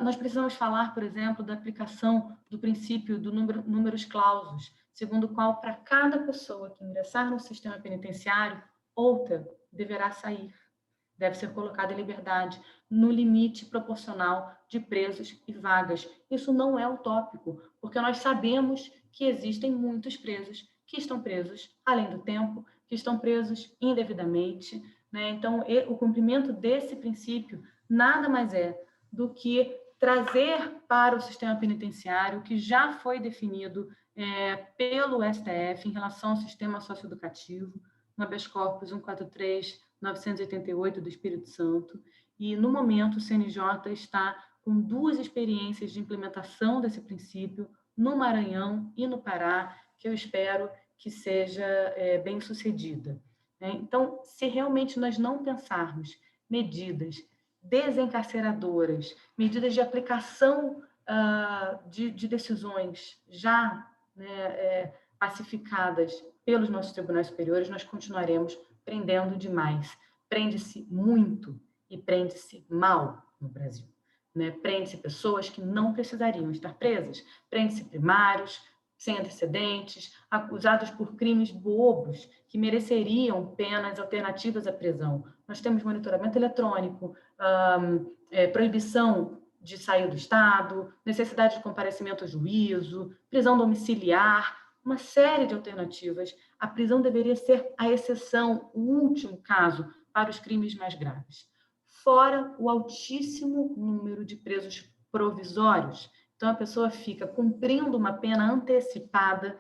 Nós precisamos falar, por exemplo, da aplicação do princípio do numerus clausus, segundo o qual, para cada pessoa que ingressar no sistema penitenciário, outra deverá sair. deve ser colocado em liberdade no limite proporcional de presos e vagas. Isso não é utópico, porque nós sabemos que existem muitos presos que estão presos além do tempo, que estão presos indevidamente, né? Então, o cumprimento desse princípio nada mais é do que trazer para o sistema penitenciário o que já foi definido pelo STF em relação ao sistema socioeducativo, no habeas corpus 143/988 do Espírito Santo, e, no momento, o CNJ está com 2 experiências de implementação desse princípio no Maranhão e no Pará, que eu espero que seja bem-sucedida. Então, se realmente nós não pensarmos medidas desencarceradoras, medidas de aplicação de decisões já pacificadas pelos nossos tribunais superiores, nós continuaremos prendendo demais. Prende-se muito e prende-se mal no Brasil. Prende-se pessoas que não precisariam estar presas, prende-se primários, sem antecedentes, acusados por crimes bobos, que mereceriam penas alternativas à prisão. Nós temos monitoramento eletrônico, proibição de sair do Estado, necessidade de comparecimento ao juízo, prisão domiciliar, uma série de alternativas. A prisão deveria ser a exceção, o último caso, para os crimes mais graves. Fora o altíssimo número de presos provisórios. Então, a pessoa fica cumprindo uma pena antecipada,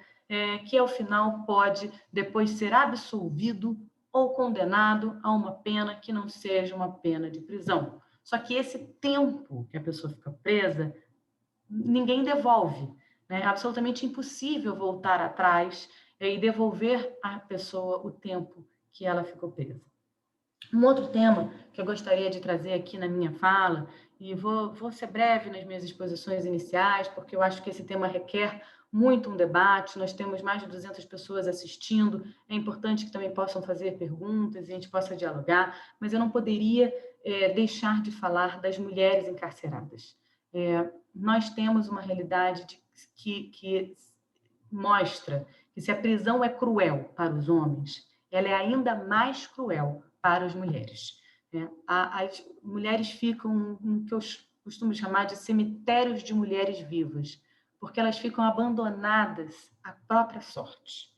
que, ao final, pode depois ser absolvido ou condenado a uma pena que não seja uma pena de prisão. Só que esse tempo que a pessoa fica presa, ninguém devolve. É absolutamente impossível voltar atrás e devolver à pessoa o tempo que ela ficou presa. Um outro tema que eu gostaria de trazer aqui na minha fala, e vou ser breve nas minhas exposições iniciais, porque eu acho que esse tema requer muito um debate. Nós temos mais de 200 pessoas assistindo, é importante que também possam fazer perguntas e a gente possa dialogar, mas eu não poderia deixar de falar das mulheres encarceradas. Nós temos uma realidade que mostra que, se a prisão é cruel para os homens, ela é ainda mais cruel para as mulheres. As mulheres ficam no que eu costumo chamar de cemitérios de mulheres vivas, porque elas ficam abandonadas à própria sorte.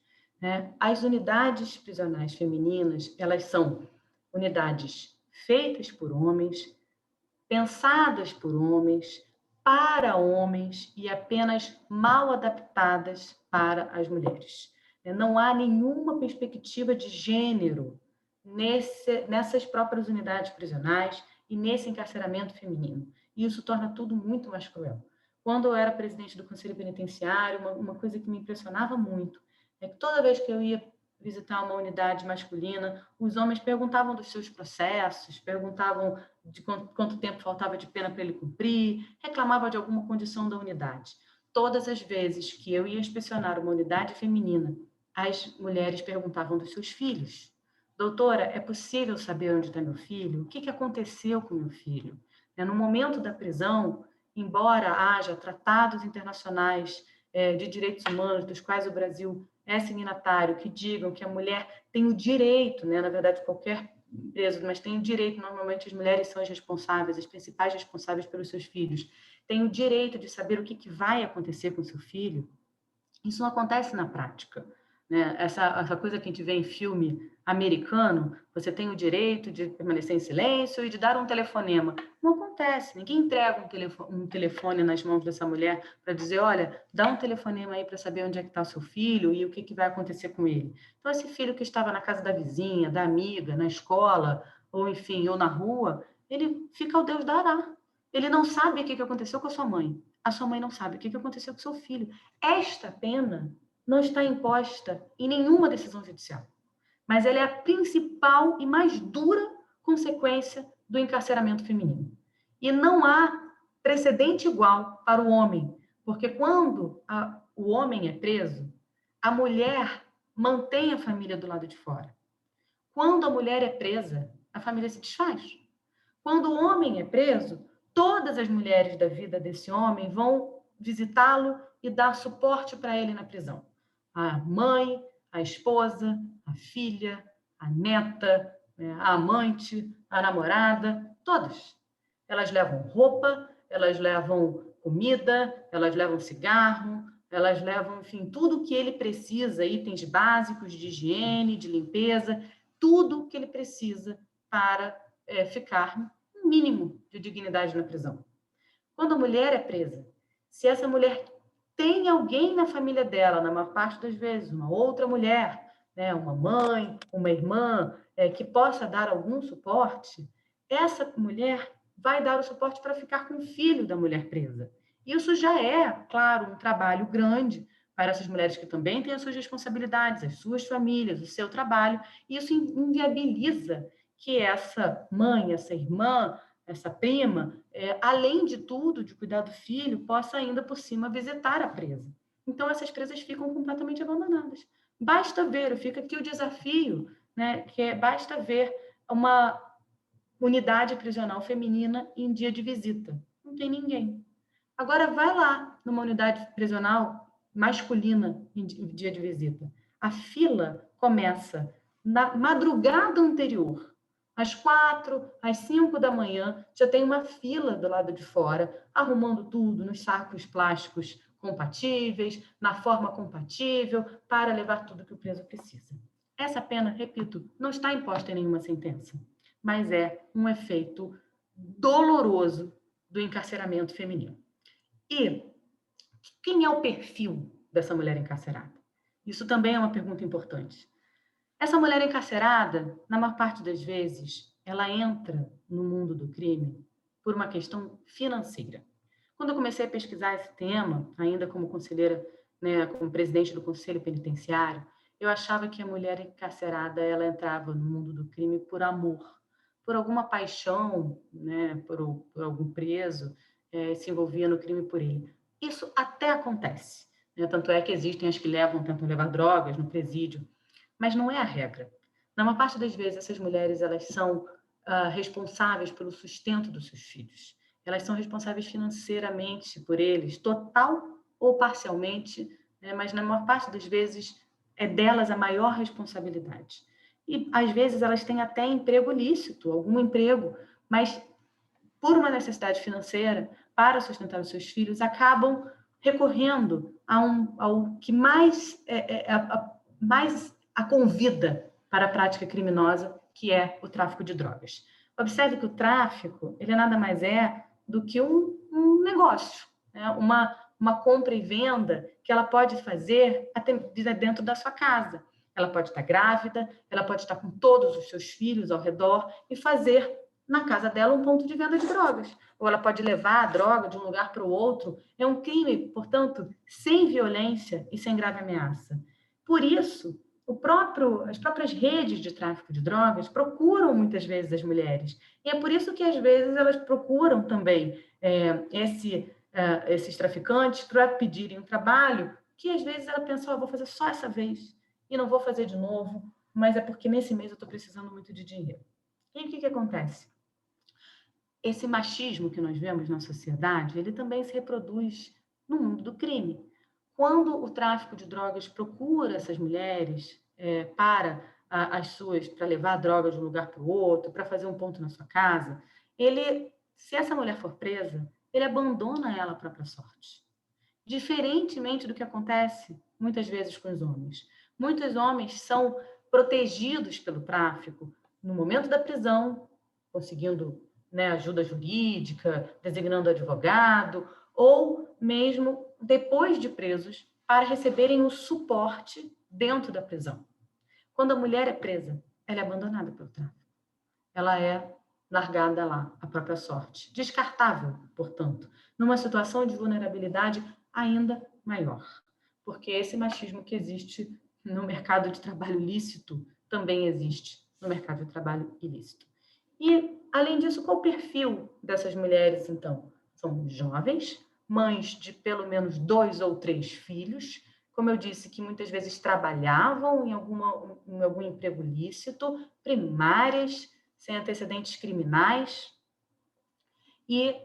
As unidades prisionais femininas, elas são unidades feitas por homens, pensadas por homens, para homens e apenas mal adaptadas para as mulheres. Não há nenhuma perspectiva de gênero nessas próprias unidades prisionais e nesse encarceramento feminino. E isso torna tudo muito mais cruel. Quando eu era presidente do Conselho Penitenciário, uma coisa que me impressionava muito é que, toda vez que eu ia visitar uma unidade masculina, os homens perguntavam dos seus processos, perguntavam de quanto tempo faltava de pena para ele cumprir, reclamavam de alguma condição da unidade. Todas as vezes que eu ia inspecionar uma unidade feminina, as mulheres perguntavam dos seus filhos. Doutora, é possível saber onde está meu filho? O que aconteceu com meu filho? No momento da prisão, embora haja tratados internacionais de direitos humanos, dos quais o Brasil é signatário, que digam que a mulher tem o direito, na verdade, qualquer preso, mas tem o direito, normalmente as mulheres são as responsáveis, as principais responsáveis pelos seus filhos, tem o direito de saber o que vai acontecer com o seu filho. Isso não acontece na prática. Essa coisa que a gente vê em filme americano, você tem o direito de permanecer em silêncio e de dar um telefonema. Não acontece, ninguém entrega um telefone nas mãos dessa mulher para dizer, olha, dá um telefonema aí para saber onde é que está o seu filho e o que vai acontecer com ele. Então, esse filho que estava na casa da vizinha, da amiga, na escola, ou enfim, ou na rua, ele fica ao Deus dará. Ele não sabe o que aconteceu com a sua mãe. A sua mãe não sabe o que aconteceu com o seu filho. Esta pena não está imposta em nenhuma decisão judicial, mas ela é a principal e mais dura consequência do encarceramento feminino. E não há precedente igual para o homem, porque quando o homem é preso, a mulher mantém a família do lado de fora. Quando a mulher é presa, a família se desfaz. Quando o homem é preso, todas as mulheres da vida desse homem vão visitá-lo e dar suporte para ele na prisão. A mãe, a esposa, a filha, a neta, né? A amante, a namorada, todas. Elas levam roupa, elas levam comida, elas levam cigarro, elas levam, enfim, tudo que ele precisa, itens básicos de higiene, de limpeza, tudo que ele precisa para ficar um mínimo de dignidade na prisão. Quando a mulher é presa, se essa mulher tem alguém na família dela, na maior parte das vezes, uma outra mulher, né, uma mãe, uma irmã, que possa dar algum suporte, essa mulher vai dar o suporte para ficar com o filho da mulher presa. Isso já é, claro, um trabalho grande para essas mulheres que também têm as suas responsabilidades, as suas famílias, o seu trabalho, e isso inviabiliza que essa mãe, essa irmã, essa prima, além de tudo, de cuidar do filho, possa ainda por cima visitar a presa. Então, essas presas ficam completamente abandonadas. Basta ver, fica aqui o desafio, né, basta ver uma unidade prisional feminina em dia de visita. Não tem ninguém. Agora, vai lá numa unidade prisional masculina em dia de visita. A fila começa na madrugada anterior. Às 4, às 5 da manhã, já tem uma fila do lado de fora, arrumando tudo nos sacos plásticos compatíveis, na forma compatível, para levar tudo que o preso precisa. Essa pena, repito, não está imposta em nenhuma sentença, mas é um efeito doloroso do encarceramento feminino. E quem é o perfil dessa mulher encarcerada? Isso também é uma pergunta importante. Essa mulher encarcerada, na maior parte das vezes, ela entra no mundo do crime por uma questão financeira. Quando eu comecei a pesquisar esse tema, ainda como conselheira, né, como presidente do Conselho Penitenciário, eu achava que a mulher encarcerada ela entrava no mundo do crime por amor, por alguma paixão, né, por algum preso, se envolvia no crime por ele. Isso até acontece, né? Tanto é que existem as que tentam levar drogas no presídio, mas não é a regra. Na maior parte das vezes, essas mulheres elas são responsáveis pelo sustento dos seus filhos. Elas são responsáveis financeiramente por eles, total ou parcialmente, né? Mas na maior parte das vezes é delas a maior responsabilidade. E às vezes elas têm até emprego lícito, algum emprego, mas por uma necessidade financeira, para sustentar os seus filhos, acabam recorrendo ao que mais a convida para a prática criminosa, que é o tráfico de drogas. Observe que o tráfico, ele nada mais é do que um negócio, né? Uma compra e venda que ela pode fazer até dentro da sua casa. Ela pode estar grávida, ela pode estar com todos os seus filhos ao redor e fazer na casa dela um ponto de venda de drogas. Ou ela pode levar a droga de um lugar para o outro. É um crime, portanto, sem violência e sem grave ameaça. Por isso, as próprias redes de tráfico de drogas procuram muitas vezes as mulheres. E é por isso que, às vezes, elas procuram também esses traficantes para pedirem um trabalho que, às vezes, ela pensa, vou fazer só essa vez e não vou fazer de novo, mas é porque nesse mês eu estou precisando muito de dinheiro. E o que acontece? Esse machismo que nós vemos na sociedade, ele também se reproduz no mundo do crime. Quando o tráfico de drogas procura essas mulheres para levar a droga de um lugar para o outro, para fazer um ponto na sua casa, se essa mulher for presa, ele abandona ela à própria sorte. Diferentemente do que acontece muitas vezes com os homens. Muitos homens são protegidos pelo tráfico no momento da prisão, conseguindo, né, ajuda jurídica, designando advogado, ou mesmo depois de presos, para receberem o suporte dentro da prisão. Quando a mulher é presa, ela é abandonada pelo tráfico. Ela é largada lá, à própria sorte. Descartável, portanto, numa situação de vulnerabilidade ainda maior. Porque esse machismo que existe no mercado de trabalho lícito também existe no mercado de trabalho ilícito. E, além disso, qual o perfil dessas mulheres, então? São jovens, mães de pelo menos 2 ou 3 filhos, como eu disse, que muitas vezes trabalhavam em algum emprego lícito, primárias, sem antecedentes criminais. E,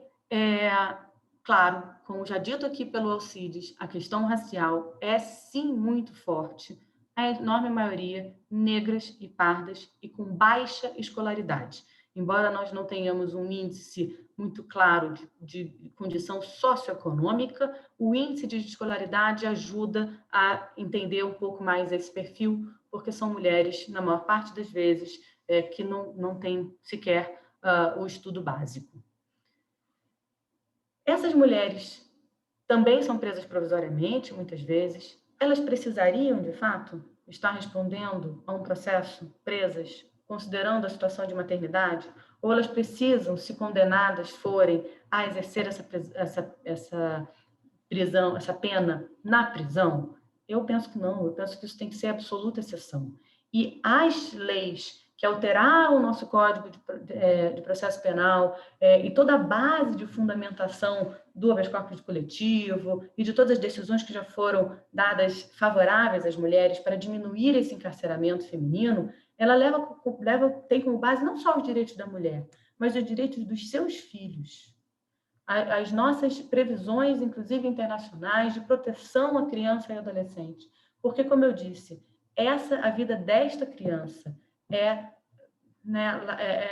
claro, como já dito aqui pelo Alcides, a questão racial é, sim, muito forte a enorme maioria negras e pardas e com baixa escolaridade. Embora nós não tenhamos um índice muito claro de condição socioeconômica, o índice de escolaridade ajuda a entender um pouco mais esse perfil, porque são mulheres, na maior parte das vezes, que não têm sequer o estudo básico. Essas mulheres também são presas provisoriamente, muitas vezes. Elas precisariam, de fato, estar respondendo a um processo presas, considerando a situação de maternidade? Ou elas precisam, se condenadas forem, a exercer essa prisão, essa pena na prisão? Eu penso que não, eu penso que isso tem que ser absoluta exceção. E as leis que alteraram o nosso Código de Processo Penal e toda a base de fundamentação do habeas corpus coletivo e de todas as decisões que já foram dadas favoráveis às mulheres para diminuir esse encarceramento feminino, ela tem como base não só os direitos da mulher, mas os direitos dos seus filhos. As nossas previsões, inclusive internacionais, de proteção à criança e adolescente. Porque, como eu disse, a vida desta criança é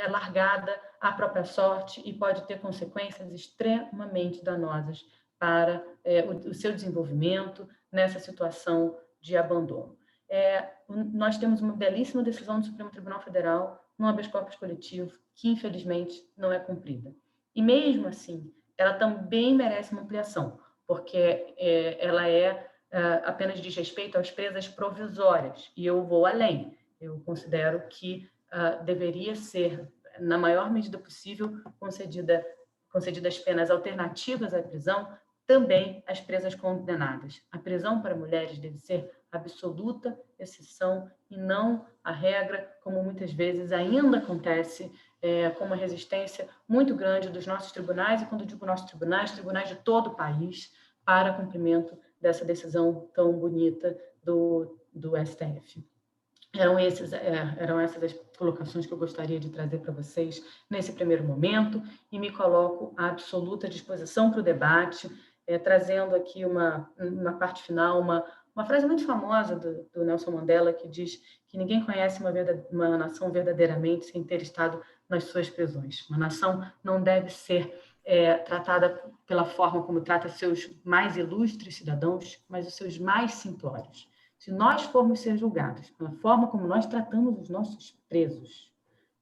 largada à própria sorte e pode ter consequências extremamente danosas para o seu desenvolvimento nessa situação de abandono. Nós temos uma belíssima decisão do Supremo Tribunal Federal no habeas corpus coletivo, que infelizmente não é cumprida. E mesmo assim, ela também merece uma ampliação, porque ela apenas diz respeito às presas provisórias, e eu vou além. Eu considero que deveria ser, na maior medida possível, concedidas penas alternativas à prisão, também às presas condenadas. A prisão para mulheres deve ser absoluta exceção e não a regra, como muitas vezes ainda acontece, com uma resistência muito grande dos nossos tribunais, e quando digo nossos tribunais de todo o país, para cumprimento dessa decisão tão bonita do STF. Eram essas as colocações que eu gostaria de trazer para vocês nesse primeiro momento, e me coloco à absoluta disposição para o debate, trazendo aqui uma parte final, uma frase muito famosa do Nelson Mandela, que diz que ninguém conhece uma nação verdadeiramente sem ter estado nas suas prisões. Uma nação não deve ser tratada pela forma como trata seus mais ilustres cidadãos, mas os seus mais simplórios. Se nós formos ser julgados pela forma como nós tratamos os nossos presos,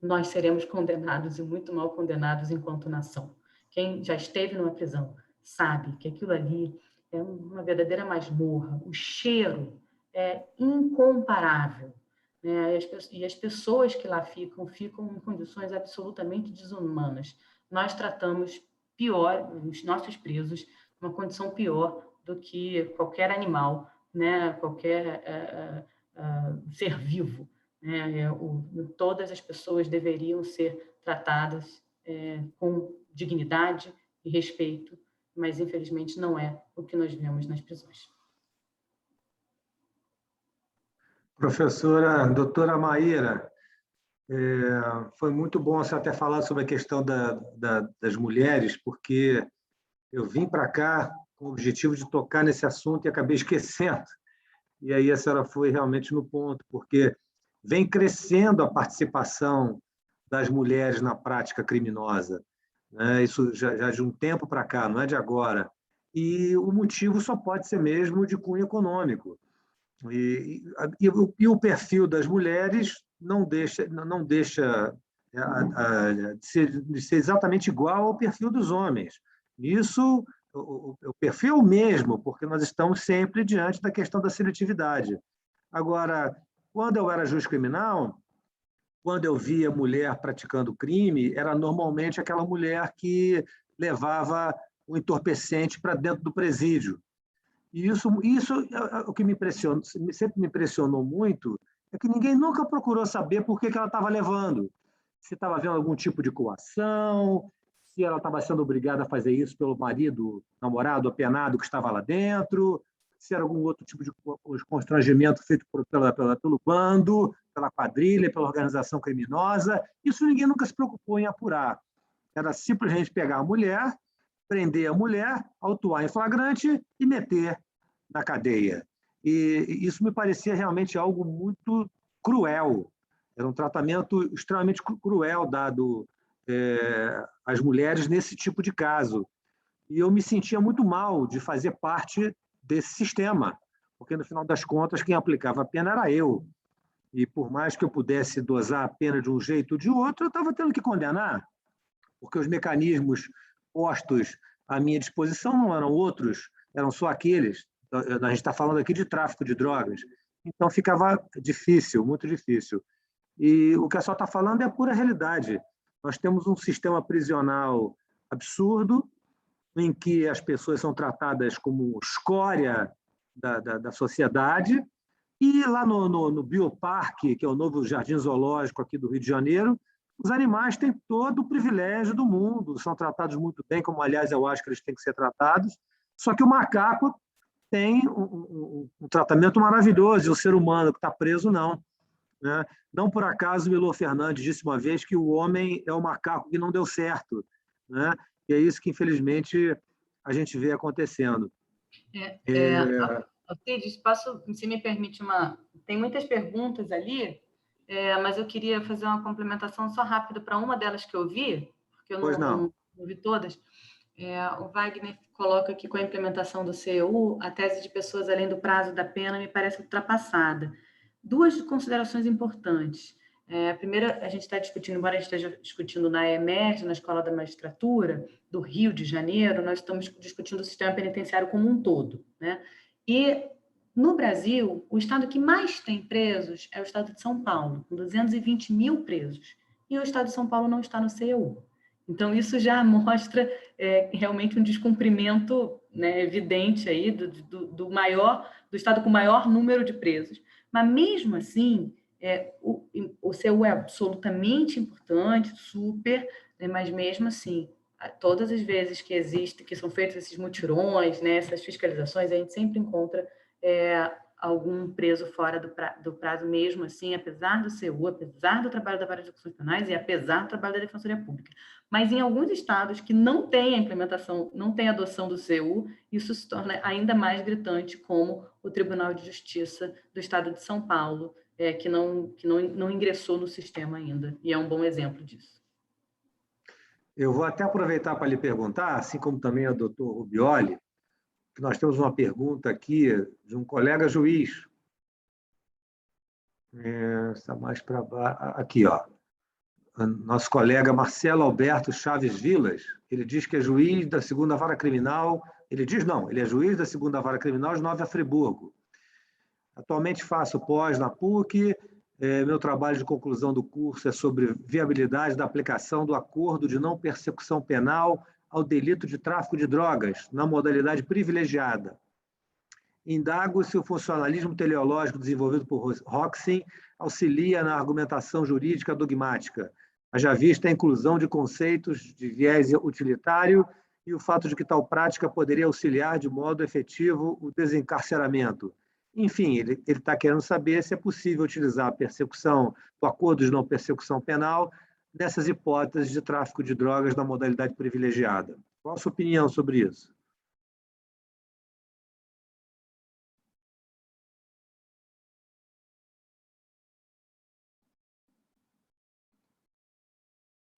nós seremos condenados, e muito mal condenados, enquanto nação. Quem já esteve numa prisão sabe que aquilo ali é uma verdadeira masmorra. O cheiro é incomparável, né? E as pessoas que lá ficam em condições absolutamente desumanas. Nós tratamos pior os nossos presos, uma condição pior do que qualquer animal, né? Qualquer ser vivo. Né? Todas as pessoas deveriam ser tratadas com dignidade e respeito, mas infelizmente não é o que nós vemos nas prisões. Professora, doutora Maíra, foi muito bom você até falar sobre a questão das mulheres, porque eu vim para cá com o objetivo de tocar nesse assunto e acabei esquecendo. E aí a senhora foi realmente no ponto, porque vem crescendo a participação das mulheres na prática criminosa. Isso já de um tempo para cá, não é de agora. E o motivo só pode ser mesmo de cunho econômico. E o perfil das mulheres não deixa de ser exatamente igual ao perfil dos homens. Isso, o perfil mesmo, porque nós estamos sempre diante da questão da seletividade. Agora, quando eu era juiz criminal, quando eu via mulher praticando crime, era normalmente aquela mulher que levava o entorpecente para dentro do presídio. E isso o que sempre me impressionou muito, é que ninguém nunca procurou saber por que ela estava levando. Se estava havendo algum tipo de coação, se ela estava sendo obrigada a fazer isso pelo marido, namorado, apenado que estava lá dentro, se era algum outro tipo de constrangimento feito pelo bando, pela quadrilha, pela organização criminosa. Isso ninguém nunca se preocupou em apurar. Era simplesmente pegar a mulher, prender a mulher, autuar em flagrante e meter na cadeia. E isso me parecia realmente algo muito cruel. Era um tratamento extremamente cruel dado às mulheres nesse tipo de caso. E eu me sentia muito mal de fazer parte desse sistema, porque, no final das contas, quem aplicava a pena era eu. E, por mais que eu pudesse dosar a pena de um jeito ou de outro, eu estava tendo que condenar, porque os mecanismos postos à minha disposição não eram outros, eram só aqueles. A gente está falando aqui de tráfico de drogas. Então, ficava difícil, muito difícil. E o que a senhora está falando é a pura realidade. Nós temos um sistema prisional absurdo, em que as pessoas são tratadas como escória da sociedade, e lá no Bioparque, que é o novo Jardim Zoológico aqui do Rio de Janeiro, os animais têm todo o privilégio do mundo, são tratados muito bem, como, aliás, eu acho que eles têm que ser tratados, só que o macaco tem um tratamento maravilhoso, e o ser humano que está preso, não. Né? Não por acaso, Milor Fernandes disse uma vez que o homem é o macaco que não deu certo. Né? E é isso que, infelizmente, a gente vê acontecendo. Alcides, se me permite Tem muitas perguntas ali, mas eu queria fazer uma complementação só rápida para uma delas que eu vi, porque eu não vi todas. O Wagner coloca aqui, com a implementação do CEU, a tese de pessoas além do prazo da pena me parece ultrapassada. Duas considerações importantes. A primeira, a gente está discutindo, embora a gente esteja discutindo na EMERG, na Escola da Magistratura, do Rio de Janeiro, nós estamos discutindo o sistema penitenciário como um todo. Né? E, no Brasil, o estado que mais tem presos é o estado de São Paulo, com 220 mil presos. E o estado de São Paulo não está no CEU. Então, isso já mostra realmente um descumprimento, né, evidente aí do estado com maior número de presos. Mas, mesmo assim, o CEU é absolutamente importante, super, né, mas, mesmo assim, todas as vezes que são feitos esses mutirões, né, essas fiscalizações, a gente sempre encontra algum preso fora do prazo, mesmo assim, apesar do CEU, apesar do trabalho da Vara de Execuções Penais e apesar do trabalho da Defensoria Pública. Mas em alguns estados que não têm a implementação, não têm a adoção do CEU, isso se torna ainda mais gritante, como o Tribunal de Justiça do Estado de São Paulo, que não ingressou no sistema ainda, e é um bom exemplo disso. Eu vou até aproveitar para lhe perguntar, assim como também ao doutor Rubioli, que nós temos uma pergunta aqui de um colega juiz. Está mais para baixo. Aqui, ó. Nosso colega Marcelo Alberto Chaves Vilas, ele diz que é juiz da 2ª Vara Criminal, ele é juiz da 2ª Vara Criminal de Nova Friburgo. Atualmente faço pós na PUC, meu trabalho de conclusão do curso é sobre viabilidade da aplicação do acordo de não persecução penal ao delito de tráfico de drogas, na modalidade privilegiada. Indago se o funcionalismo teleológico desenvolvido por Hoxie auxilia na argumentação jurídica dogmática, haja vista a inclusão de conceitos de viés utilitário e o fato de que tal prática poderia auxiliar de modo efetivo o desencarceramento. Enfim, ele está querendo saber se é possível utilizar a persecução, o acordo de não persecução penal, nessas hipóteses de tráfico de drogas na modalidade privilegiada. Qual a sua opinião sobre isso?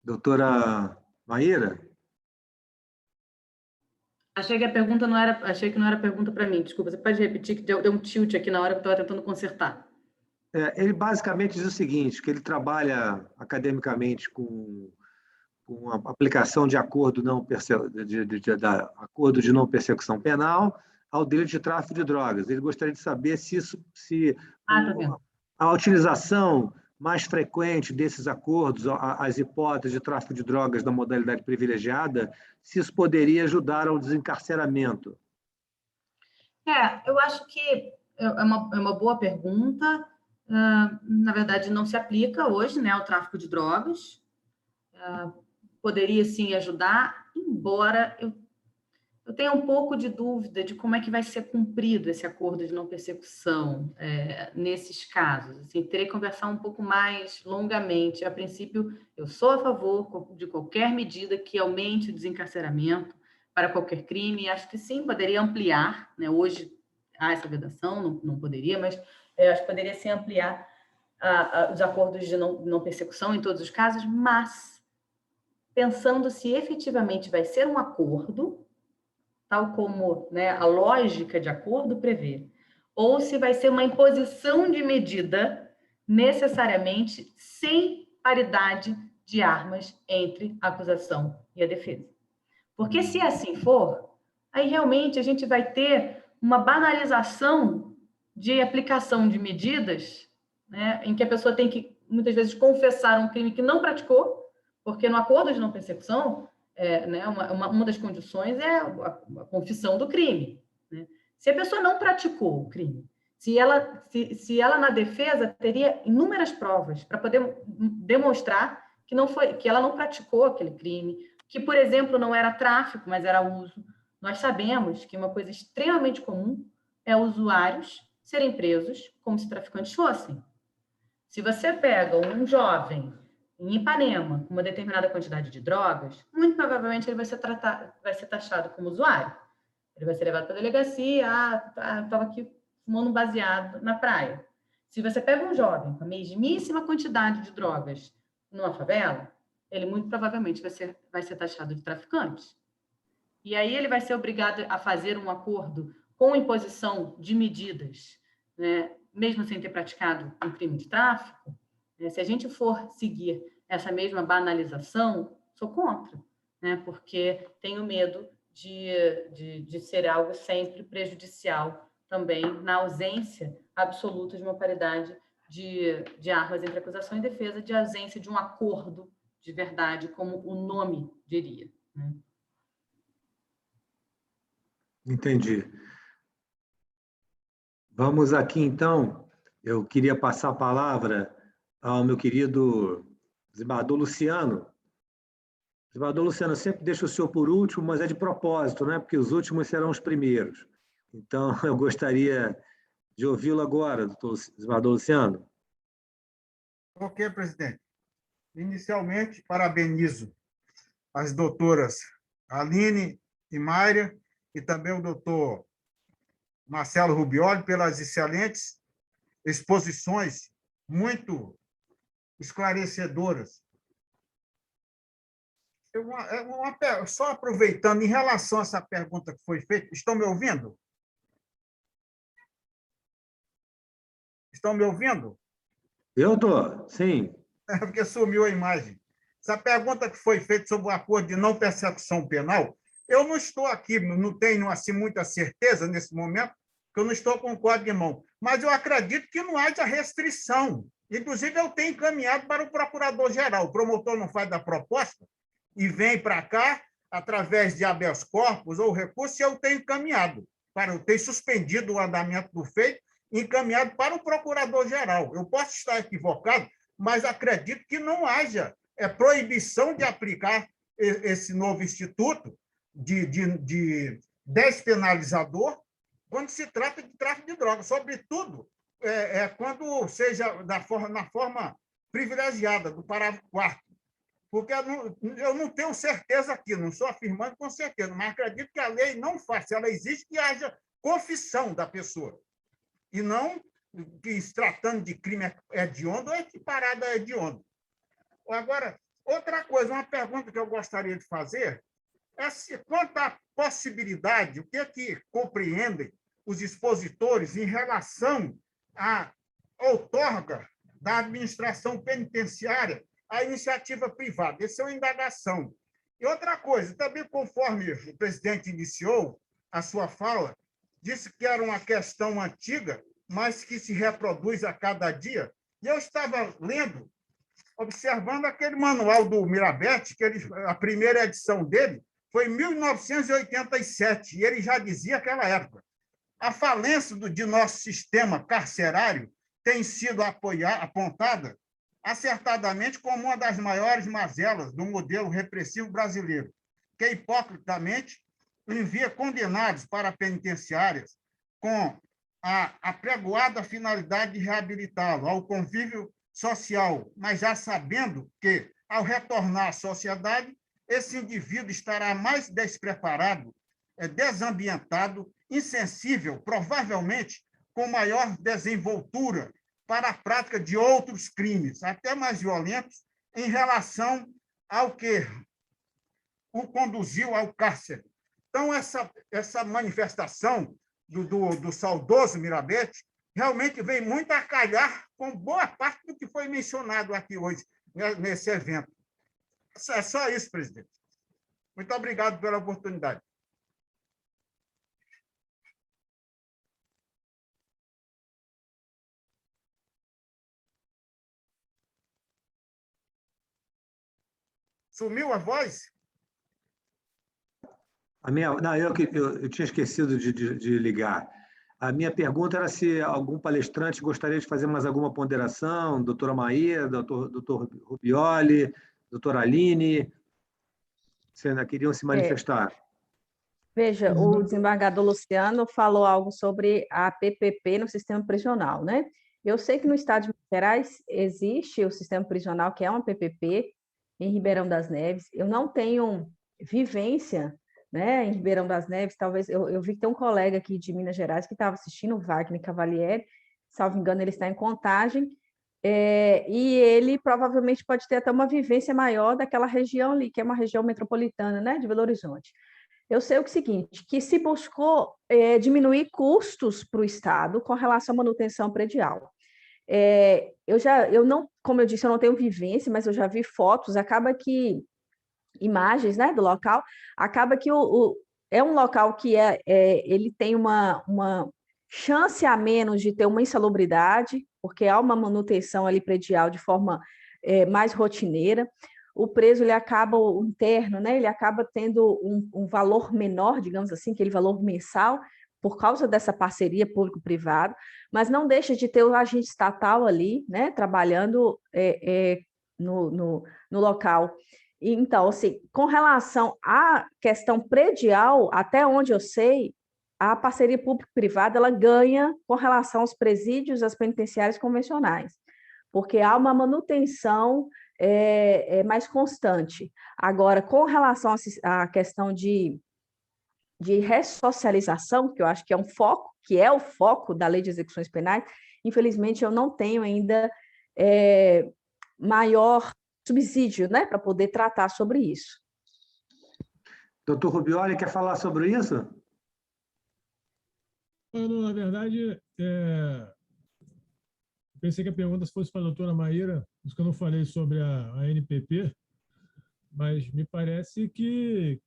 Doutora Maíra? Achei que não era pergunta para mim. Desculpa, você pode repetir, que deu um tilt aqui na hora que eu estava tentando consertar. Ele basicamente diz o seguinte, que ele trabalha academicamente com a aplicação de acordo de não persecução penal ao delito de tráfico de drogas. Ele gostaria de saber a utilização mais frequente desses acordos, as hipóteses de tráfico de drogas da modalidade privilegiada, se isso poderia ajudar ao desencarceramento. Eu acho que é uma boa pergunta. Na verdade, não se aplica hoje, né, ao tráfico de drogas. Poderia, sim, ajudar, embora eu tenha um pouco de dúvida de como é que vai ser cumprido esse acordo de não persecução nesses casos. Assim, terei que conversar um pouco mais longamente. A princípio, eu sou a favor de qualquer medida que aumente o desencarceramento para qualquer crime. Acho que sim, poderia ampliar, né? Hoje, há essa vedação, não poderia, mas acho que poderia se ampliar os acordos de não persecução em todos os casos, mas pensando se efetivamente vai ser um acordo, tal como, né, a lógica de acordo prevê, ou se vai ser uma imposição de medida necessariamente sem paridade de armas entre a acusação e a defesa. Porque se assim for, aí realmente a gente vai ter uma banalização de aplicação de medidas, né, em que a pessoa tem que, muitas vezes, confessar um crime que não praticou, porque no acordo de não persecução, né, uma das condições é a confissão do crime. Né? Se a pessoa não praticou o crime, se ela na defesa teria inúmeras provas para poder demonstrar que ela não praticou aquele crime, que, por exemplo, não era tráfico, mas era uso. Nós sabemos que uma coisa extremamente comum é usuários serem presos como se traficantes fossem. Se você pega um jovem em Ipanema com uma determinada quantidade de drogas, muito provavelmente ele vai ser taxado como usuário. Ele vai ser levado para a delegacia, estava aqui fumando um baseado na praia. Se você pega um jovem com a mesmíssima quantidade de drogas numa favela, ele muito provavelmente vai ser taxado de traficante. E aí ele vai ser obrigado a fazer um acordo com imposição de medidas, né, mesmo sem ter praticado um crime de tráfico. Se a gente for seguir essa mesma banalização, sou contra, né, porque tenho medo de ser algo sempre prejudicial também na ausência absoluta de uma paridade de armas entre acusação e defesa, de ausência de um acordo de verdade, como o nome diria. Né? Entendi. Vamos aqui, então. Eu queria passar a palavra ao meu querido desembargador Luciano. Desembargador Luciano, eu sempre deixo o senhor por último, mas é de propósito, né? Porque os últimos serão os primeiros. Então, eu gostaria de ouvi-lo agora, doutor desembargador Luciano. Ok, presidente. Inicialmente, parabenizo as doutoras Aline e Mayra e também o doutor Marcelo Rubioli pelas excelentes exposições, muito esclarecedoras. Só aproveitando, em relação a essa pergunta que foi feita, estão me ouvindo? Estão me ouvindo? Eu estou, sim. Porque sumiu a imagem. Essa pergunta que foi feita sobre o acordo de não persecução penal, eu não estou aqui, não tenho assim, muita certeza nesse momento, que eu não estou com o código em mão, mas eu acredito que não haja restrição. Inclusive, eu tenho encaminhado para o procurador-geral. O promotor não faz da proposta e vem para cá, através de habeas corpus ou recurso, e eu tenho encaminhado. Eu tenho suspendido o andamento do feito e encaminhado para o procurador-geral. Eu posso estar equivocado, mas acredito que não haja proibição de aplicar esse novo instituto de despenalizador quando se trata de tráfico de drogas, sobretudo quando seja na forma privilegiada, do parágrafo 4º. Porque eu não tenho certeza aqui, não estou afirmando com certeza, mas acredito que a lei não faz, ela exige que haja confissão da pessoa, e não que, se tratando de crime hediondo, ou equiparado a hediondo. Agora, outra coisa, uma pergunta que eu gostaria de fazer é quanto à possibilidade, o que é que compreendem os expositores em relação à outorga da administração penitenciária à iniciativa privada. Essa é uma indagação. E outra coisa, também conforme o presidente iniciou a sua fala, disse que era uma questão antiga, mas que se reproduz a cada dia. E eu estava lendo, observando aquele manual do Mirabete, que a primeira edição dele foi em 1987, e ele já dizia naquela época: a falência de nosso sistema carcerário tem sido apontada acertadamente como uma das maiores mazelas do modelo repressivo brasileiro, que hipocritamente envia condenados para penitenciárias com a apregoada finalidade de reabilitá-lo ao convívio social, mas já sabendo que, ao retornar à sociedade, esse indivíduo estará mais despreparado desambientado, insensível, provavelmente com maior desenvoltura para a prática de outros crimes, até mais violentos, em relação ao que o conduziu ao cárcere. Então, essa manifestação do saudoso Mirabete realmente vem muito a calhar com boa parte do que foi mencionado aqui hoje, nesse evento. É só isso, presidente. Muito obrigado pela oportunidade. Sumiu a voz? Não, eu tinha esquecido de ligar. A minha pergunta era se algum palestrante gostaria de fazer mais alguma ponderação, doutora Maíra, doutor Rubioli, doutora Aline, se ainda queriam se manifestar. Veja, o desembargador Luciano falou algo sobre a PPP no sistema prisional, né? Eu sei que no estado de Minas Gerais existe o sistema prisional, que é uma PPP, em Ribeirão das Neves. Eu não tenho vivência, né, em Ribeirão das Neves. Talvez eu vi que tem um colega aqui de Minas Gerais que estava assistindo, o Wagner Cavalieri, salvo engano, ele está em Contagem, e ele provavelmente pode ter até uma vivência maior daquela região ali, que é uma região metropolitana, né, de Belo Horizonte. Eu sei o seguinte, que se buscou diminuir custos para o Estado com relação à manutenção predial. Eu não, como eu disse, eu não tenho vivência, mas eu já vi fotos, acaba que imagens, né, do local, acaba que é um local que ele tem uma chance a menos de ter uma insalubridade, porque há uma manutenção ali predial de forma mais rotineira. O preso, ele acaba, o interno, né, ele acaba tendo um valor menor, digamos assim, aquele valor mensal, por causa dessa parceria público-privado, mas não deixa de ter o agente estatal ali, né, trabalhando no local. Então, assim, com relação à questão predial, até onde eu sei, a parceria público-privada ela ganha com relação aos presídios, às penitenciárias convencionais, porque há uma manutenção mais constante. Agora, com relação à questão de ressocialização, que eu acho que é um foco, que é o foco da Lei de Execuções Penais, infelizmente eu não tenho ainda maior subsídio, né, para poder tratar sobre isso. Doutor Rubioli, quer falar sobre isso? Não, na verdade, pensei que a pergunta fosse para a doutora Maíra, por isso que eu não falei sobre a NPP, mas me parece que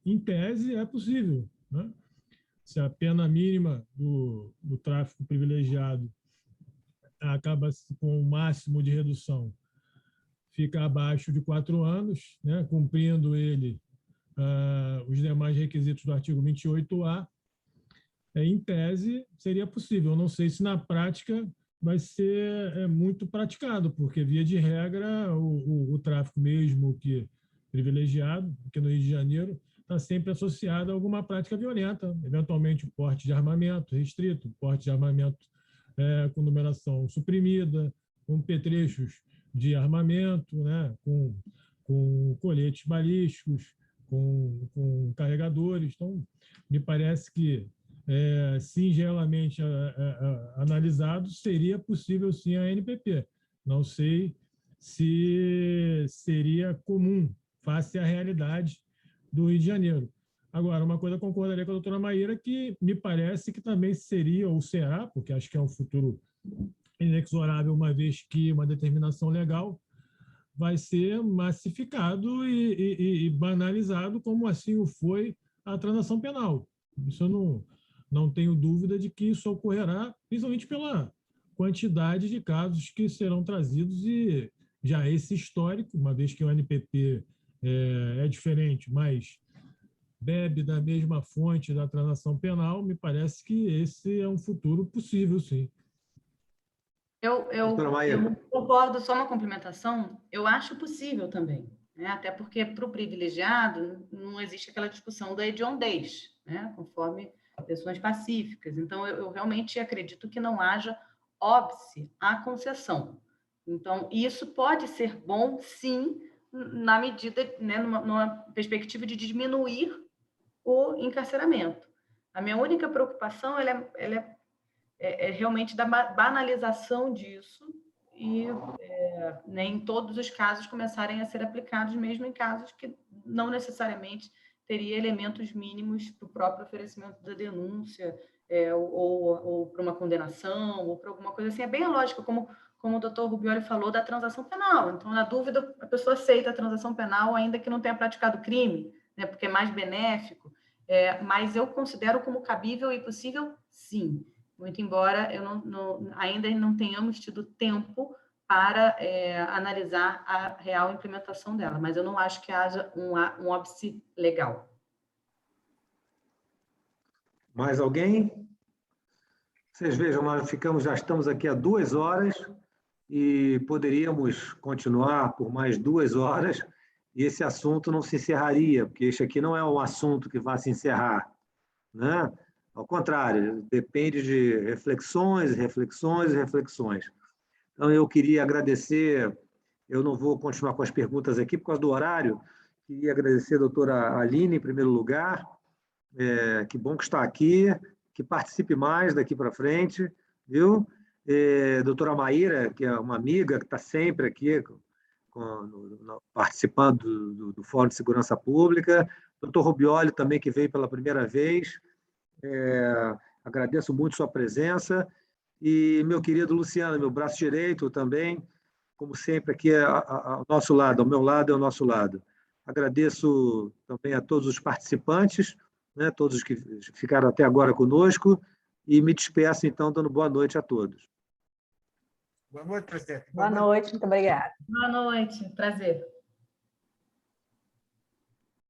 em tese, é possível, né? Se a pena mínima do tráfico privilegiado acaba com o máximo de redução, fica abaixo de 4 anos, né? Cumprindo ele os demais requisitos do artigo 28A, em tese, seria possível. Eu não sei se na prática vai ser muito praticado, porque, via de regra, o tráfico mesmo que privilegiado, que no Rio de Janeiro, está sempre associado a alguma prática violenta, eventualmente o porte de armamento restrito, porte de armamento com numeração suprimida, com petrechos de armamento, né, com coletes balísticos, com carregadores. Então, me parece que, singelamente analisado, seria possível sim a NPP. Não sei se seria comum face à realidade do Rio de Janeiro. Agora, uma coisa eu concordaria com a doutora Maíra, que me parece que também seria, ou será, porque acho que é um futuro inexorável, uma vez que uma determinação legal vai ser massificado e banalizado, como assim o foi a transação penal. Isso eu não tenho dúvida de que isso ocorrerá, principalmente pela quantidade de casos que serão trazidos, e já esse histórico, uma vez que o NPP é diferente, mas bebe da mesma fonte da transação penal, me parece que esse é um futuro possível, sim. Eu concordo, só uma complementação, eu acho possível também, né? Até porque para o privilegiado não existe aquela discussão da hediondez, né? Conforme pessoas pacíficas. Então, eu realmente acredito que não haja óbice à concessão. Então, isso pode ser bom, sim, na medida, né, numa perspectiva de diminuir o encarceramento. A minha única preocupação é realmente da banalização disso e em todos os casos começarem a ser aplicados, mesmo em casos que não necessariamente teria elementos mínimos para o próprio oferecimento da denúncia, ou para uma condenação, ou para alguma coisa assim. É bem a lógica, como o doutor Rubioli falou, da transação penal. Então, na dúvida, a pessoa aceita a transação penal, ainda que não tenha praticado crime, né, porque é mais benéfico. Mas eu considero como cabível e possível, sim. Muito embora ainda não tenhamos tido tempo para analisar a real implementação dela, mas eu não acho que haja um óbice legal. Mais alguém? Vocês vejam, nós já estamos aqui há 2 horas e poderíamos continuar por mais 2 horas e esse assunto não se encerraria, porque este aqui não é um assunto que vai se encerrar, né? Ao contrário, depende de reflexões, reflexões e reflexões. Então, eu queria agradecer, eu não vou continuar com as perguntas aqui por causa do horário, queria agradecer a doutora Aline, em primeiro lugar, que bom que está aqui, que participe mais daqui para frente, viu? Doutora Maíra, que é uma amiga que está sempre aqui participando do Fórum de Segurança Pública, doutor Rubioli também, que veio pela primeira vez, agradeço muito sua presença, e meu querido Luciano, meu braço direito também, como sempre aqui ao nosso lado, ao meu lado e ao nosso lado. Agradeço também a todos os participantes, né, todos que ficaram até agora conosco, e me despeço, então, dando boa noite a todos. Boa noite, presidente. Boa noite, muito obrigada. Boa noite, prazer.